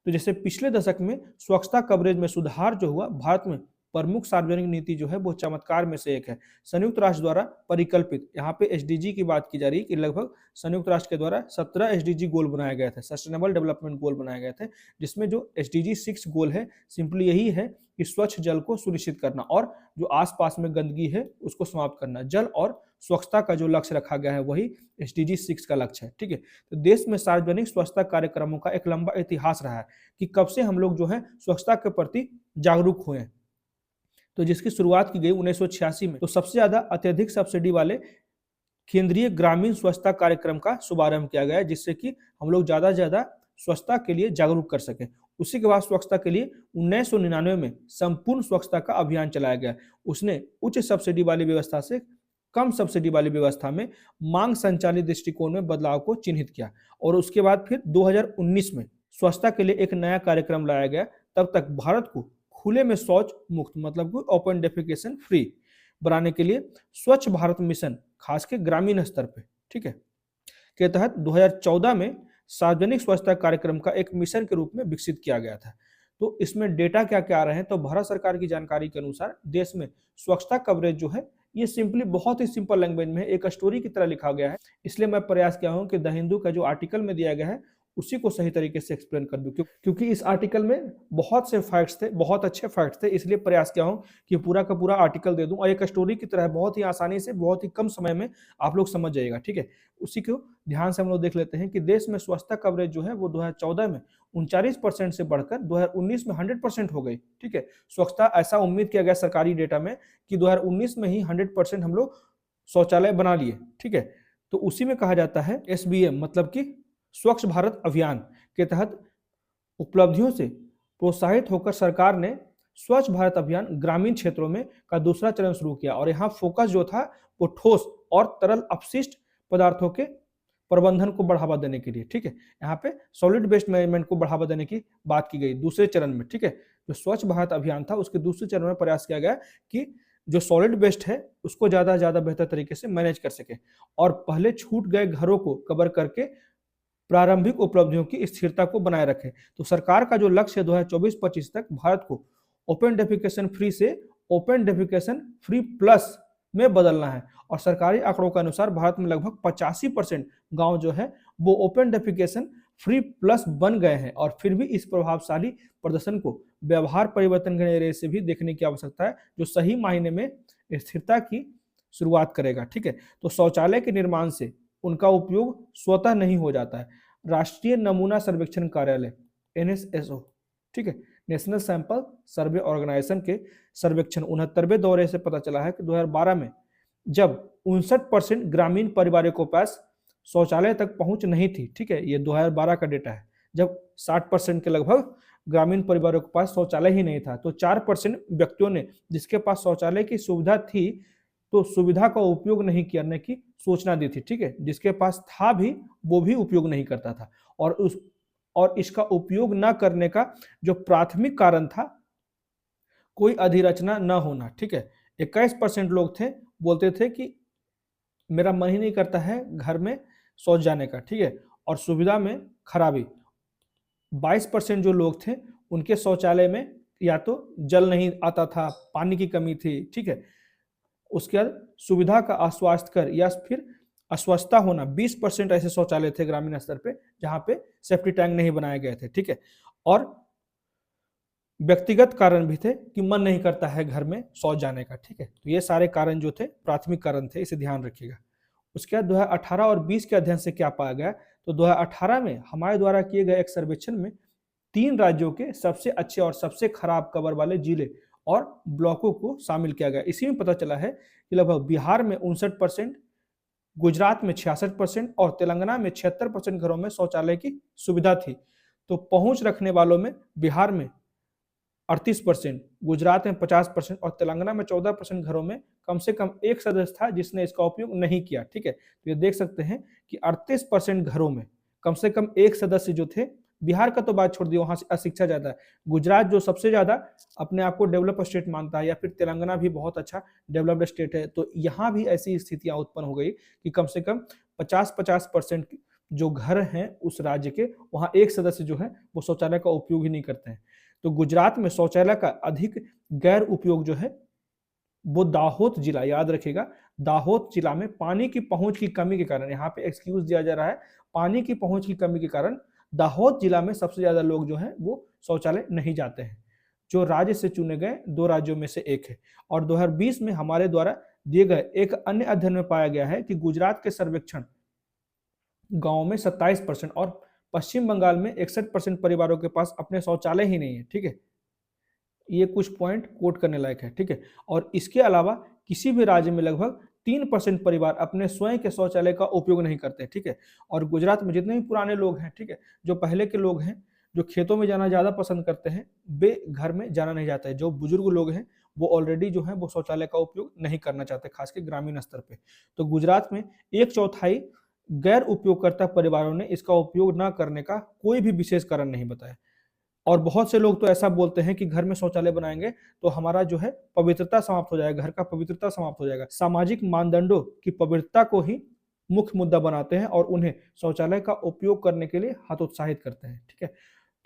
[SPEAKER 1] तो जैसे पिछले दशक में स्वच्छता कवरेज में सुधार जो हुआ, भारत में प्रमुख सार्वजनिक नीति जो है वो चमत्कार में से एक है। संयुक्त राष्ट्र द्वारा परिकल्पित, यहाँ पे एसडीजी की बात की जा रही है कि लगभग संयुक्त राष्ट्र के द्वारा 17 एसडीजी गोल बनाए गए थे, सस्टेनेबल डेवलपमेंट गोल बनाए गए थे, जिसमें जो एसडीजी 6 गोल है सिंपली यही है कि स्वच्छ जल को सुनिश्चित करना और जो आसपास में गंदगी है उसको समाप्त करना। जल और स्वच्छता का जो लक्ष्य रखा गया है वही एसडीजी 6 का लक्ष्य है। ठीक है, तो देश में सार्वजनिक स्वच्छता कार्यक्रमों का एक लंबा इतिहास रहा है कि कब से हम लोग जो है स्वच्छता के प्रति जागरूक हुए हैं। तो जिसकी शुरुआत की गई 1986 में, तो सबसे ज्यादा अत्यधिक सब्सिडी वाले केंद्रीय ग्रामीण स्वच्छता कार्यक्रम का शुभारंभ किया गया, जिससे कि हम लोग ज्यादा से ज्यादा स्वच्छता के लिए जागरूक कर सके। उसी के बाद स्वच्छता के लिए 1999 में संपूर्ण स्वच्छता का अभियान चलाया गया। उसने उच्च सब्सिडी वाली व्यवस्था से कम सब्सिडी वाली व्यवस्था में मांग संचालित दृष्टिकोण में बदलाव को चिन्हित किया और उसके बाद फिर 2019 में स्वच्छता के लिए एक नया कार्यक्रम लाया गया। तब तक भारत को खुले में शौच मुक्त, मतलब कि ओपन डेफिकेशन फ्री बनाने के लिए स्वच्छ भारत मिशन खास के ग्रामीण स्तर पे, ठीक है, के तहत 2014 में सार्वजनिक स्वच्छता कार्यक्रम का एक मिशन के रूप में विकसित किया गया था। तो इसमें डेटा क्या क्या आ रहे हैं, तो भारत सरकार की जानकारी के अनुसार देश में स्वच्छता कवरेज जो है ये सिंपली बहुत ही सिंपल लैंग्वेज में एक स्टोरी की तरह लिखा गया है। इसलिए मैं प्रयास किया हूं कि द हिंदू का जो आर्टिकल में दिया गया है उसी को सही तरीके से एक्सप्लेन कर दूं, क्योंकि इस आर्टिकल में बहुत से फैक्ट्स थे, बहुत अच्छे फैक्ट्स थे, इसलिए प्रयास किया हूं कि पूरा का पूरा आर्टिकल दे दूं और एक स्टोरी की तरह बहुत ही आसानी से बहुत ही कम समय में आप लोग समझ जाइएगा। ठीक है, उसी को ध्यान से हम लोग देख लेते हैं कि देश में स्वच्छता कवरेज जो है वो 2014 में 39% से बढ़कर 2019 में 100% हो गई। ठीक है, स्वच्छता ऐसा उम्मीद किया गया सरकारी डेटा में कि 2019 में ही 100% हम लोग शौचालय बना लिए। ठीक है, तो उसी में कहा जाता है SBM, मतलब कि स्वच्छ भारत अभियान के तहत उपलब्धियों से प्रोत्साहित होकर सरकार ने स्वच्छ भारत अभियान ग्रामीण क्षेत्रों में का दूसरा चरण शुरू किया और यहाँ फोकस जो था वो ठोस और तरल अपशिष्ट पदार्थों के प्रबंधन को बढ़ावा देने के लिए। ठीक है, यहाँ पे सॉलिड वेस्ट मैनेजमेंट को बढ़ावा देने की बात की गई दूसरे चरण में। ठीक है, जो स्वच्छ भारत अभियान था उसके दूसरे चरण में प्रयास किया गया कि जो सॉलिड वेस्ट है उसको ज्यादा बेहतर तरीके से मैनेज कर सके और पहले छूट गए घरों को कवर करके प्रारंभिक उपलब्धियों की स्थिरता को बनाए रखें। तो सरकार का जो लक्ष्य है 2024-25 तक भारत को ओपन डेफिकेशन फ्री से ओपन डेफिकेशन फ्री प्लस में बदलना है। और सरकारी आंकड़ों के अनुसार भारत में लगभग 85% गांव जो है वो ओपन डेफिकेशन फ्री प्लस बन गए हैं। और फिर भी इस प्रभावशाली प्रदर्शन को व्यवहार परिवर्तन के नजरिए से भी देखने की आवश्यकता है, जो सही मायने में स्थिरता की शुरुआत करेगा। ठीक है, तो शौचालय के निर्माण से उनका उपयोग स्वतः नहीं हो जाता है। राष्ट्रीय नमूना सर्वेक्षण कार्यालय NSSO, ठीक है, नेशनल सैंपल सर्वे ऑर्गेनाइजेशन के सर्वेक्षण 69वें दौरे से पता चला है कि 2012 में जब 59% ग्रामीण परिवारों के पास शौचालय तक पहुंच नहीं थी, ठीक है, ये 2012 का डेटा है, जब 60% के लगभग ग्रामीण परिवारों के पास शौचालय ही नहीं था, तो 4% व्यक्तियों ने जिसके पास शौचालय की सुविधा थी तो सुविधा का उपयोग नहीं करने की सूचना दी थी। ठीक है, जिसके पास था भी वो भी उपयोग नहीं करता था। और इसका उपयोग न करने का जो प्राथमिक कारण था कोई अधिरचना न होना। ठीक है, 21% लोग थे बोलते थे कि मेरा मन ही नहीं करता है घर में शौच जाने का। ठीक है, और सुविधा में खराबी। 22% जो लोग थे उनके शौचालय में या तो जल नहीं आता था, पानी की कमी थी। ठीक है, उसके बाद सुविधा का अस्वास्थ्यकर या फिर अस्वस्थता होना। 20% ऐसे शौचालय थे ग्रामीण स्तर पे जहां पे सेफ्टी टैंक नहीं बनाए गए थे। ठीक है, और व्यक्तिगत कारण भी थे कि मन नहीं करता है घर में शौच जाने का। ठीक है, तो ये सारे कारण जो थे प्राथमिक कारण थे, इसे ध्यान रखिएगा। उसके बाद 2018 और 20 के अध्ययन से क्या पाया गया, तो 2018 में हमारे द्वारा किए गए एक सर्वेक्षण में 3 राज्यों के सबसे अच्छे और सबसे खराब कवर वाले जिले और ब्लॉकों को शामिल किया गया। इसी में पता चला है कि लगभग बिहार में 59%, गुजरात में 66% और तेलंगाना में 76% घरों में शौचालय की सुविधा थी। तो पहुंच रखने वालों में बिहार में 38%, गुजरात में 50% और तेलंगाना में 14% घरों में कम से कम एक सदस्य था जिसने इसका उपयोग नहीं किया। ठीक है, तो ये देख सकते हैं कि 38% घरों में कम से कम एक सदस्य जो थे, बिहार का तो बात छोड़ दिया, वहां से अशिक्षा ज्यादा है। गुजरात जो सबसे ज्यादा अपने आप को डेवलप स्टेट मानता है, या फिर तेलंगाना भी बहुत अच्छा डेवलप्ड स्टेट है, तो यहाँ भी ऐसी स्थितियां उत्पन्न हो गई कि कम से कम 50% जो घर हैं उस राज्य के, वहां एक सदस्य जो है वो शौचालय का उपयोग ही नहीं करते हैं। तो गुजरात में शौचालय का अधिक गैर उपयोग जो है वो दाहोद जिला, याद रखिएगा, दाहोद जिला में पानी की पहुंच की कमी के कारण, यहाँ पे एक्सक्यूज दिया जा रहा है, पानी की पहुंच की कमी के कारण दाहोद जिला में सबसे ज्यादा लोग जो हैं वो शौचालय नहीं जाते हैं, जो राज्य से चुने गए 2 राज्यों में से एक है। और 2020 में हमारे द्वारा दिए गए एक अन्य अध्ययन में पाया गया है कि गुजरात के सर्वेक्षण गांव में 27% और पश्चिम बंगाल में 61% परिवारों के पास अपने शौचालय ही नहीं है। ठीक है, ये कुछ पॉइंट कोट करने लायक है। ठीक है, और इसके अलावा किसी भी राज्य में लगभग 3% परिवार अपने स्वयं के शौचालय का उपयोग नहीं करते। ठीक है, और गुजरात में जितने भी पुराने लोग हैं, ठीक है, जो पहले के लोग हैं, जो खेतों में जाना ज्यादा पसंद करते हैं, वे घर में जाना नहीं जाता है। जो बुजुर्ग लोग हैं वो ऑलरेडी जो है वो शौचालय का उपयोग नहीं करना चाहते, खासकर ग्रामीण स्तर पे। तो गुजरात में 1/4 गैर उपयोगकर्ता परिवारों ने इसका उपयोग न करने का कोई भी विशेष कारण नहीं बताया। और बहुत से लोग तो ऐसा बोलते हैं कि घर में शौचालय बनाएंगे तो हमारा जो है पवित्रता समाप्त हो जाएगा, घर का पवित्रता समाप्त हो जाएगा। सामाजिक मानदंडों की पवित्रता को ही मुख्य मुद्दा बनाते हैं और उन्हें शौचालय का उपयोग करने के लिए हतोत्साहित करते हैं। ठीक है,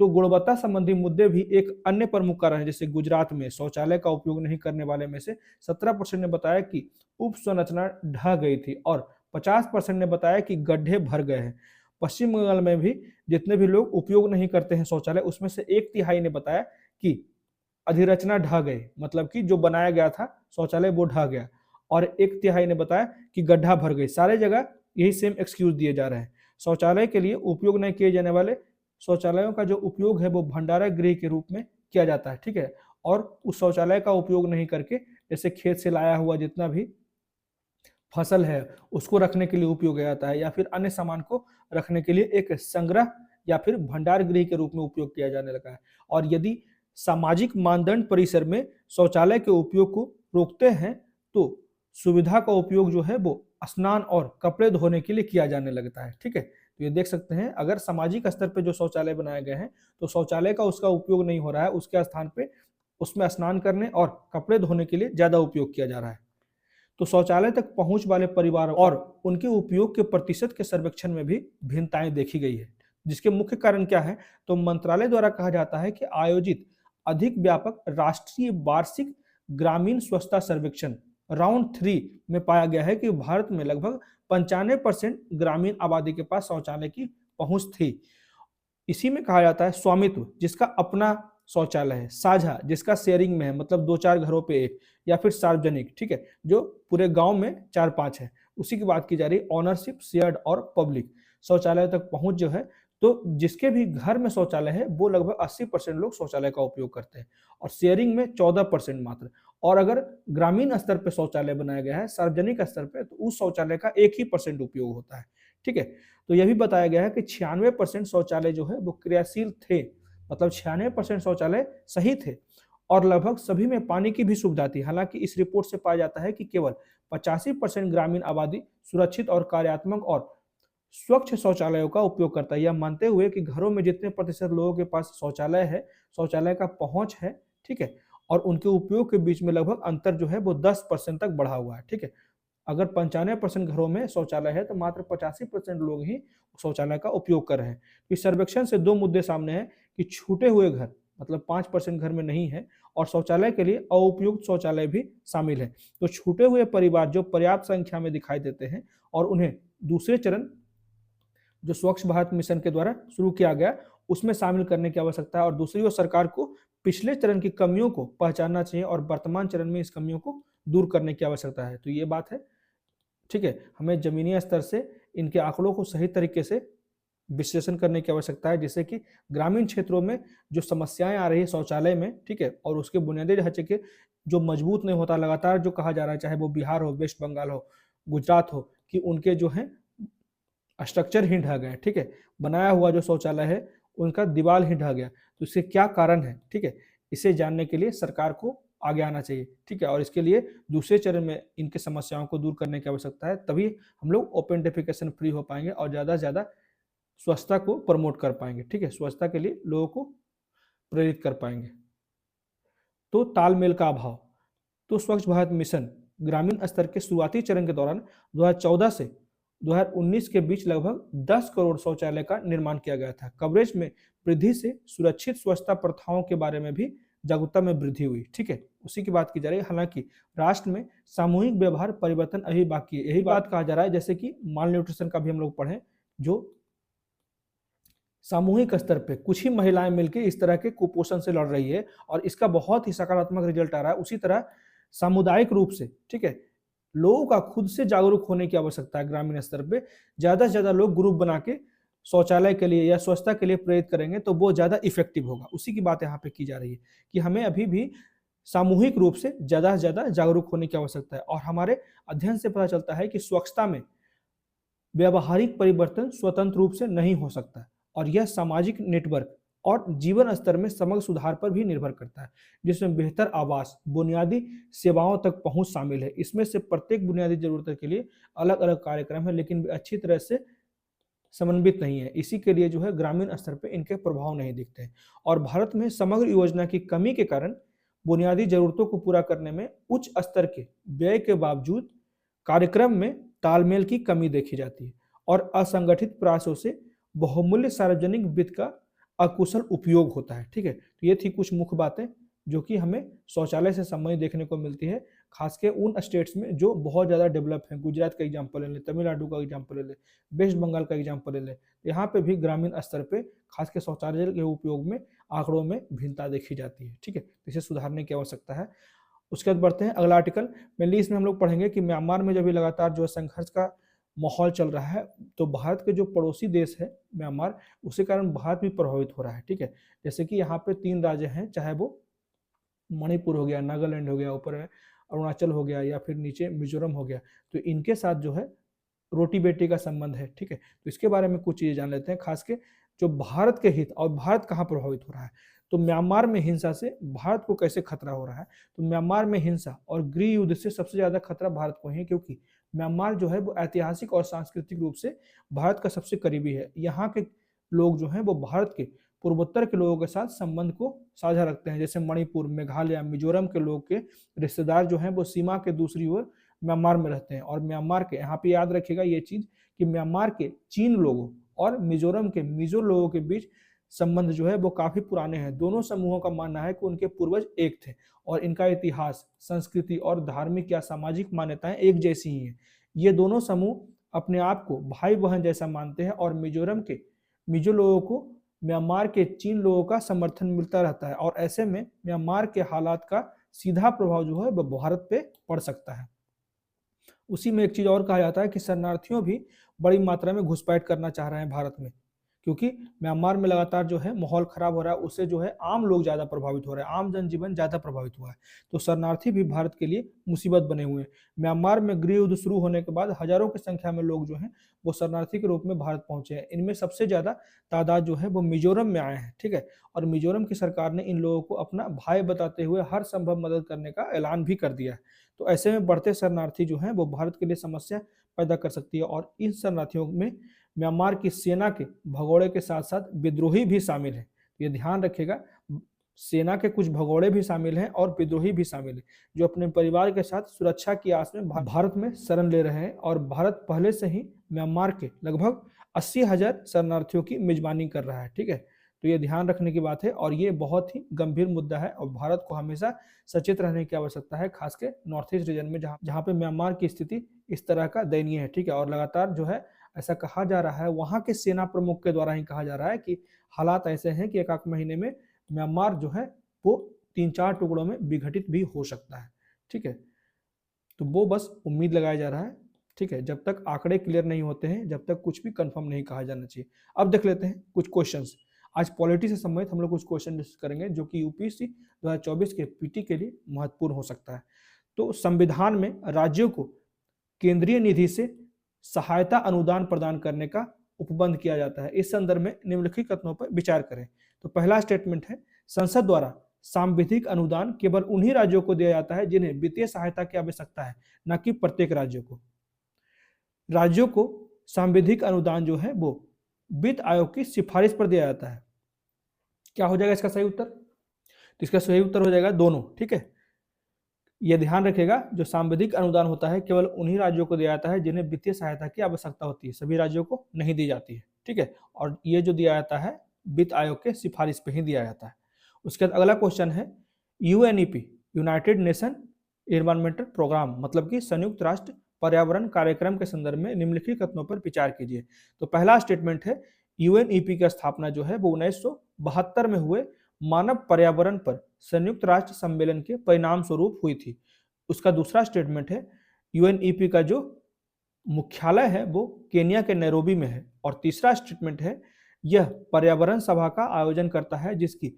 [SPEAKER 1] तो गुणवत्ता संबंधी मुद्दे भी एक अन्य प्रमुख कारण है। जैसे गुजरात में शौचालय का उपयोग नहीं करने वाले में से 17% ने बताया कि उप संरचना ढह गई थी और 50% ने बताया कि गड्ढे भर गए हैं। पश्चिम बंगाल में भी जितने भी लोग उपयोग नहीं करते हैं शौचालय, उसमें से 1/3 ने बताया कि अधिरचना ढह गई, मतलब कि जो बनाया गया था शौचालय वो ढह गया। और 1/3 ने बताया कि गड्ढा भर गई। सारे जगह यही सेम एक्सक्यूज दिए जा रहे हैं। शौचालय के लिए उपयोग नहीं किए जाने वाले शौचालयों का जो उपयोग है वो भंडारा गृह के रूप में किया जाता है। ठीक है, और उस शौचालय का उपयोग नहीं करके जैसे खेत से लाया हुआ जितना भी फसल है उसको रखने के लिए उपयोग किया जाता है, या फिर अन्य सामान को रखने के लिए एक संग्रह या फिर भंडार गृह के रूप में उपयोग किया जाने लगा है। और यदि सामाजिक मानदंड परिसर में शौचालय के उपयोग को रोकते हैं तो सुविधा का उपयोग जो है वो स्नान और कपड़े धोने के लिए किया जाने लगता है। ठीक है, तो ये देख सकते हैं अगर सामाजिक स्तर पे जो शौचालय बनाए गए हैं तो शौचालय का उसका उपयोग नहीं हो रहा है, उसके स्थान पे उसमें स्नान करने और कपड़े धोने के लिए ज्यादा उपयोग किया जा रहा है। तो शौचालय तक पहुंच वाले परिवारों और उनके उपयोग के प्रतिशत के सर्वेक्षण में भी भिन्नताएं देखी गई है। जिसके मुख्य कारण क्या है, तो मंत्रालय द्वारा कहा जाता है कि आयोजित अधिक व्यापक राष्ट्रीय वार्षिक ग्रामीण स्वच्छता सर्वेक्षण राउंड 3 में पाया गया है कि भारत में लगभग 95% ग्रामीण आबादी के पास शौचालय की पहुंच थी। इसी में कहा जाता है स्वामित्व, जिसका अपना शौचालय है, साझा जिसका शेयरिंग में है, मतलब 2-4 घरों पे एक, या फिर सार्वजनिक, ठीक है, जो पूरे गांव में 4-5 है। उसी की बात की जा रही है, ओनरशिप, शेयर्ड और पब्लिक शौचालय तक पहुंच जो है, तो जिसके भी घर में शौचालय है वो लगभग 80% लोग शौचालय का उपयोग करते हैं और शेयरिंग में 14% मात्र। और अगर ग्रामीण स्तर पर शौचालय बनाया गया है सार्वजनिक स्तर पर, तो उस शौचालय का 1% उपयोग होता है, ठीक है। तो यह भी बताया गया है कि 96% शौचालय जो है वो क्रियाशील थे, मतलब 96% शौचालय सही थे और लगभग सभी में पानी की भी सुविधा थी। हालांकि इस रिपोर्ट से पाया जाता है कि केवल 85% ग्रामीण आबादी सुरक्षित और कार्यात्मक और स्वच्छ शौचालयों का उपयोग करता है, यह मानते हुए कि घरों में जितने प्रतिशत लोगों के पास शौचालय है, शौचालय का पहुंच है, ठीक है, और उनके उपयोग के बीच में लगभग अंतर जो है वो 10% तक बढ़ा हुआ है, ठीक है। अगर 95% घरों में शौचालय है तो मात्र 85% लोग ही शौचालय का उपयोग कर रहे हैं। इस सर्वेक्षण से 2 मुद्दे सामने हैं कि छूटे हुए घर, मतलब 5% घर में नहीं है, और शौचालय के लिए अउपयुक्त शौचालय भी शामिल है। तो छूटे हुए परिवार जो पर्याप्त संख्या में दिखाई देते हैं और उन्हें दूसरे चरण जो स्वच्छ भारत मिशन के द्वारा शुरू किया गया उसमें शामिल करने की आवश्यकता है। और दूसरी ओर सरकार को पिछले चरण की कमियों को पहचानना चाहिए और वर्तमान चरण में इस कमियों को दूर करने की आवश्यकता है। तो ये बात है, ठीक है। हमें जमीनी स्तर से इनके आंकड़ों को सही तरीके से विश्लेषण करने की आवश्यकता है, जिससे कि ग्रामीण क्षेत्रों में जो समस्याएं आ रही है शौचालय में, ठीक है, और उसके बुनियादी ढांचे के जो मजबूत नहीं होता, लगातार जो कहा जा रहा है, चाहे वो बिहार हो, वेस्ट बंगाल हो, गुजरात हो, कि उनके जो है स्ट्रक्चर ही ढह गया, ठीक है, बनाया हुआ जो शौचालय है उनका दीवार ही ढह गया। तो इससे क्या कारण है, ठीक है, इसे जानने के लिए सरकार को आगे आना चाहिए, ठीक है, और इसके लिए दूसरे चरण में इनके समस्याओं को दूर करने की आवश्यकता है। तभी हम लोग ओपन डेफिकेशन फ्री हो पाएंगे और ज़्यादा से ज़्यादा स्वच्छता को प्रमोट कर पाएंगे, ठीक है, स्वच्छता के लिए लोगों को प्रेरित कर पाएंगे। तो तालमेल का अभाव, तो स्वच्छ भारत मिशन ग्रामीण स्तर के शुरुआती चरण के दौरान 2014 से 2019 के बीच लगभग 10 करोड़ शौचालय का निर्माण किया गया था। कवरेज में वृद्धि से सुरक्षित स्वच्छता प्रथाओं के बारे में भी जागरूकता में वृद्धि हुई, ठीक है, उसी की बात की जा रही है। हालांकि राष्ट्र में सामूहिक व्यवहार परिवर्तन अभी बाकी है, यही बात कहा जा रहा है। जैसे कि माल न्यूट्रिशन का भी हम लोग पढ़ें, जो सामूहिक स्तर पे कुछ ही महिलाएं मिलकर इस तरह के कुपोषण से लड़ रही है और इसका बहुत ही सकारात्मक रिजल्ट आ रहा है। उसी तरह सामुदायिक रूप से, ठीक है, लोगों का खुद से जागरूक होने की आवश्यकता है। ग्रामीण स्तर पे ज्यादा से ज्यादा लोग ग्रुप बना के शौचालय के लिए या स्वच्छता के लिए प्रेरित करेंगे तो वो ज्यादा इफेक्टिव होगा। उसी की बात यहाँ पे की जा रही है कि हमें अभी भी सामूहिक रूप से ज्यादा जागरूक होने की आवश्यकता है। और हमारे अध्ययन से पता चलता है कि स्वच्छता में व्यावहारिक परिवर्तन स्वतंत्र रूप से नहीं हो सकता और यह सामाजिक नेटवर्क और जीवन स्तर में समग्र सुधार पर भी निर्भर करता है, जिसमें बेहतर आवास, बुनियादी सेवाओं तक पहुंच शामिल है। इसमें से प्रत्येक बुनियादी जरूरतों के लिए अलग अलग कार्यक्रम है, लेकिन वे अच्छी तरह से समन्वित नहीं है। इसी के लिए जो है ग्रामीण स्तर पर इनके प्रभाव नहीं दिखते हैं और भारत में समग्र योजना की कमी के कारण बुनियादी जरूरतों को पूरा करने में उच्च स्तर के व्यय के बावजूद कार्यक्रम में तालमेल की कमी देखी जाती है और असंगठित प्रयासों से बहुमूल्य सार्वजनिक वित्त का अकुशल उपयोग होता है, ठीक है। तो ये थी कुछ मुख्य बातें जो कि हमें शौचालय से संबंधित देखने को मिलती है, खासकर उन स्टेट्स में जो बहुत ज़्यादा डेवलप हैं। गुजरात का एग्जाम्पल ले ले, तमिलनाडु का एग्जाम्पल ले ले, वेस्ट बंगाल का एग्जाम्पल ले ले, यहाँ पे भी ग्रामीण स्तर पे खासकर शौचालय के उपयोग में आंकड़ों में भिन्नता देखी जाती है, ठीक है। इसे सुधारने की आवश्यकता है। उसके बाद बढ़ते हैं अगला आर्टिकल। मेनली इसमें हम लोग पढ़ेंगे कि म्यांमार में जब भी लगातार जो संघर्ष का माहौल चल रहा है, तो भारत के जो पड़ोसी देश है म्यांमार, उसके कारण भारत भी प्रभावित हो रहा है, ठीक है। जैसे कि यहाँ पे 3 राज्य हैं, चाहे वो मणिपुर हो गया, नागालैंड हो गया, ऊपर अरुणाचल हो गया या फिर नीचे मिजोरम हो गया, तो इनके साथ जो है रोटी बेटी का संबंध है, ठीक है। तो इसके बारे में कुछ चीजें जान लेते हैं, खास के जो भारत के हित और भारत कहाँ प्रभावित हो रहा है। तो म्यांमार में हिंसा से भारत को कैसे खतरा हो रहा है, तो म्यांमार में हिंसा और गृह युद्ध से सबसे ज्यादा खतरा भारत को है, क्योंकि म्यांमार जो है वो ऐतिहासिक और सांस्कृतिक रूप से भारत का सबसे करीबी है। यहाँ के लोग जो हैं वो भारत के पूर्वोत्तर के लोगों के साथ संबंध को साझा रखते हैं। जैसे मणिपुर, मेघालय, मिजोरम के लोग के रिश्तेदार जो हैं वो सीमा के दूसरी ओर म्यांमार में रहते हैं। और म्यांमार के, यहाँ पे याद रखिएगा ये चीज, कि म्यांमार के चीन लोगों और मिजोरम के मिजो लोगों के बीच संबंध जो है वो काफी पुराने हैं। दोनों समूहों का मानना है कि उनके पूर्वज एक थे और इनका इतिहास, संस्कृति और धार्मिक या सामाजिक मान्यताएं एक जैसी ही हैं। ये दोनों समूह अपने आप को भाई बहन जैसा मानते हैं और मिजोरम के मिजो लोगों को म्यांमार के चीन लोगों का समर्थन मिलता रहता है और ऐसे में म्यांमार के हालात का सीधा प्रभाव जो है वह भारत पे पड़ सकता है। उसी में एक चीज और कहा जाता है कि शरणार्थियों भी बड़ी मात्रा में घुसपैठ करना चाह रहे हैं भारत में, क्योंकि म्यांमार में लगातार जो है माहौल खराब हो रहा है, उससे जो है आम लोग ज्यादा प्रभावित हो रहे हैं, आम जनजीवन ज्यादा प्रभावित हुआ है। तो शरणार्थी भी भारत के लिए मुसीबत बने हुए हैं। म्यांमार में गृह युद्ध शुरू होने के बाद हजारों की संख्या में लोग जो हैं वो शरणार्थी के रूप में भारत पहुंचे हैं। इनमें सबसे ज्यादा तादाद जो है वो मिजोरम में आए हैं, ठीक है। और मिजोरम की सरकार ने इन लोगों को अपना भाई बताते हुए हर संभव मदद करने का ऐलान भी कर दिया है। तो ऐसे में बढ़ते शरणार्थी जो हैं वो भारत के लिए समस्या पैदा कर सकती है और इन शरणार्थियों में म्यांमार की सेना के भगोड़े के साथ साथ विद्रोही भी शामिल हैं। ये ध्यान रखिएगा, सेना के कुछ भगोड़े भी शामिल हैं और विद्रोही भी शामिल हैं, जो अपने परिवार के साथ सुरक्षा की आस में भारत में शरण ले रहे हैं। और भारत पहले से ही म्यांमार के लगभग 80,000 शरणार्थियों की मेजबानी कर रहा है, ठीक है। तो ये ध्यान रखने की बात है और ये बहुत ही गंभीर मुद्दा है और भारत को हमेशा सचेत रहने की आवश्यकता है, खास के नॉर्थ ईस्ट रीजन में जहाँ पे म्यांमार की स्थिति इस तरह का दयनीय है, ठीक है। और लगातार जो है ऐसा कहा जा रहा है, वहां के सेना प्रमुख के द्वारा ही कहा जा रहा है कि हालात ऐसे हैं कि एक आध महीने में म्यांमार जो है वो 3-4 टुकड़ों में विघटित भी हो सकता है, ठीक है। तो वो बस उम्मीद लगाया जा रहा है, ठीक है। जब तक आंकड़े क्लियर नहीं होते हैं, जब तक कुछ भी कंफर्म नहीं कहा जाना चाहिए। अब देख लेते हैं कुछ क्वेश्चंस। आज पॉलिटी से संबंधित हम लोग कुछ क्वेश्चन डिस्कस करेंगे जो कि यूपीएससी 2024 के पीटी के लिए महत्वपूर्ण हो सकता है। तो संविधान में राज्यों को केंद्रीय निधि से सहायता अनुदान प्रदान करने का उपबंध किया जाता है। इस संदर्भ में निम्नलिखित कथनों पर विचार करें। तो पहला स्टेटमेंट है, संसद द्वारा सांविधिक अनुदान केवल उन्हीं राज्यों को दिया जाता है जिन्हें वित्तीय सहायता की आवश्यकता है, न कि प्रत्येक राज्यों को। राज्यों को सांविधिक अनुदान जो है वो वित्त आयोग की सिफारिश पर दिया जाता है। क्या हो जाएगा इसका सही उत्तर? तो इसका सही उत्तर हो जाएगा दोनों, ठीक है। यह ध्यान रखिएगा, जो सांविधिक अनुदान होता है केवल उन्हीं राज्यों को दिया जाता है जिन्हें वित्तीय सहायता की आवश्यकता होती है, सभी राज्यों को नहीं दी जाती है, ठीक है। और ये जो दिया जाता है वित्त आयोग के सिफारिश पे ही दिया जाता है। उसके बाद अगला क्वेश्चन है, UNEP united nation environmental programme मतलब कि संयुक्त राष्ट्र पर्यावरण कार्यक्रम के संदर्भ में निम्नलिखित कथनों पर विचार कीजिए। तो पहला स्टेटमेंट है, यूएनईपी की स्थापना जो है वो 1972 में हुए मानव पर्यावरण पर संयुक्त राष्ट्र सम्मेलन के परिणाम स्वरूप हुई थी। उसका दूसरा स्टेटमेंट है, यूएनईपी का जो मुख्यालय है वो केन्या के नैरोबी में है। और तीसरा स्टेटमेंट है, यह पर्यावरण सभा का आयोजन करता है जिसकी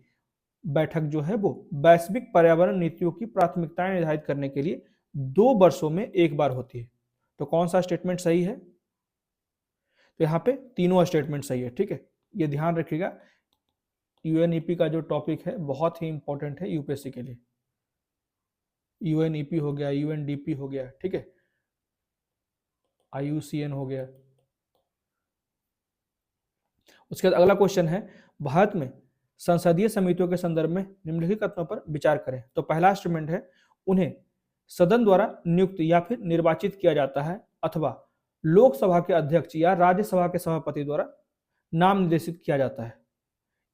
[SPEAKER 1] बैठक जो है वो वैश्विक पर्यावरण नीतियों की प्राथमिकताएं निर्धारित करने के लिए 2 वर्षों में एक बार होती है। तो कौन सा स्टेटमेंट सही है? तो यहाँ पे तीनों स्टेटमेंट सही है, ठीक है। ये ध्यान रखिएगा, यूएनईपी का जो टॉपिक है बहुत ही इंपॉर्टेंट है यूपीएससी के लिए। यूएनईपी हो गया, यूएनडीपी हो गया, ठीक है, आईयूसीएन हो गया। उसके बाद अगला क्वेश्चन है, भारत में संसदीय समितियों के संदर्भ में निम्नलिखित कथनों पर विचार करें। तो पहला स्टेटमेंट है, उन्हें सदन द्वारा नियुक्त या फिर निर्वाचित किया जाता है अथवा लोकसभा के अध्यक्ष या राज्यसभा के सभापति द्वारा नाम निर्देशित किया जाता है।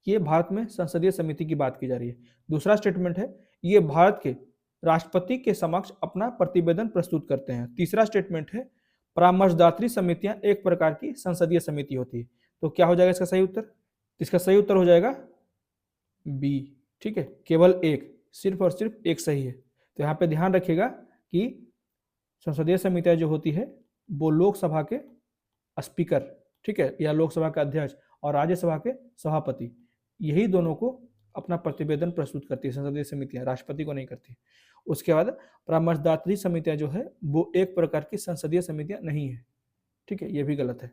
[SPEAKER 1] ये भारत में संसदीय समिति की बात की जा रही है। दूसरा स्टेटमेंट है, ये भारत के राष्ट्रपति के समक्ष अपना प्रतिवेदन प्रस्तुत करते हैं। तीसरा स्टेटमेंट है, परामर्शदात्री समितियां एक प्रकार की संसदीय समिति होती है। तो क्या हो जाएगा इसका सही उत्तर? इसका सही उत्तर हो जाएगा बी, ठीक है, केवल एक, सिर्फ और सिर्फ एक सही है। तो यहाँ पे ध्यान रखिएगा कि संसदीय समितियां जो होती है वो लोकसभा के स्पीकर, ठीक है, या लोकसभा के अध्यक्ष और राज्यसभा के सभापति, यही दोनों को अपना प्रतिवेदन प्रस्तुत करती है संसदीय समितियां, राष्ट्रपति को नहीं करती। उसके बाद परामर्शदात्री समितियां जो है वो एक प्रकार की संसदीय समितियां नहीं है, ठीक है, ये भी गलत है।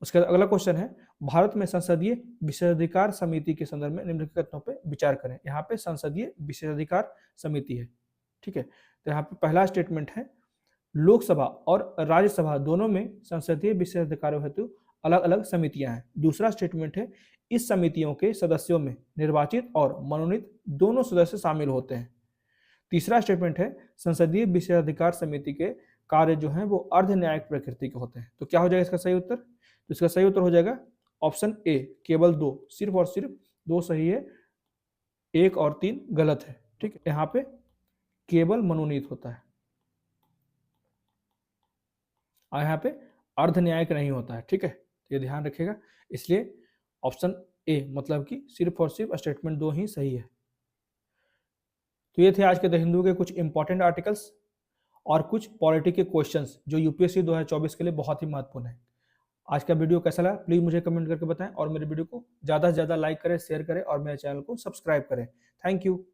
[SPEAKER 1] उसके बाद अगला क्वेश्चन है, भारत में संसदीय विशेषाधिकार समिति के संदर्भ में निम्नलिखित कथनों पर विचार करें। यहाँ पे संसदीय विशेषाधिकार समिति है, ठीक है। तो यहाँ पे पहला स्टेटमेंट है, लोकसभा और राज्यसभा दोनों में संसदीय विशेषाधिकारों हेतु अलग अलग समितियां हैं। दूसरा स्टेटमेंट है, इस समितियों के सदस्यों में निर्वाचित और मनोनीत दोनों सदस्य शामिल होते हैं। तीसरा स्टेटमेंट है, संसदीय विशेषाधिकार समिति के कार्य जो हैं वो अर्ध न्यायिक प्रकृति के होते हैं। तो क्या हो जाएगा इसका सही उत्तर? तो इसका सही उत्तर हो जाएगा ऑप्शन ए, केवल 2, सिर्फ और सिर्फ 2 सही है, 1 और 3 गलत है। ठीक है, यहाँ पे केवल मनोनीत होता है और यहाँ पे अर्ध न्यायिक नहीं होता है। ठीक है, तो ये ध्यान रखिएगा। इसलिए ऑप्शन ए मतलब कि सिर्फ और सिर्फ स्टेटमेंट 2 ही सही है। तो ये थे आज के द हिंदू के कुछ इंपॉर्टेंट आर्टिकल्स और कुछ पॉलिटी के क्वेश्चंस जो यूपीएससी 2024 के लिए बहुत ही महत्वपूर्ण है। आज का वीडियो कैसा लगा प्लीज मुझे कमेंट करके बताएं और मेरे वीडियो को ज़्यादा से ज़्यादा लाइक करें, शेयर करें और मेरे चैनल को सब्सक्राइब करें। Thank you.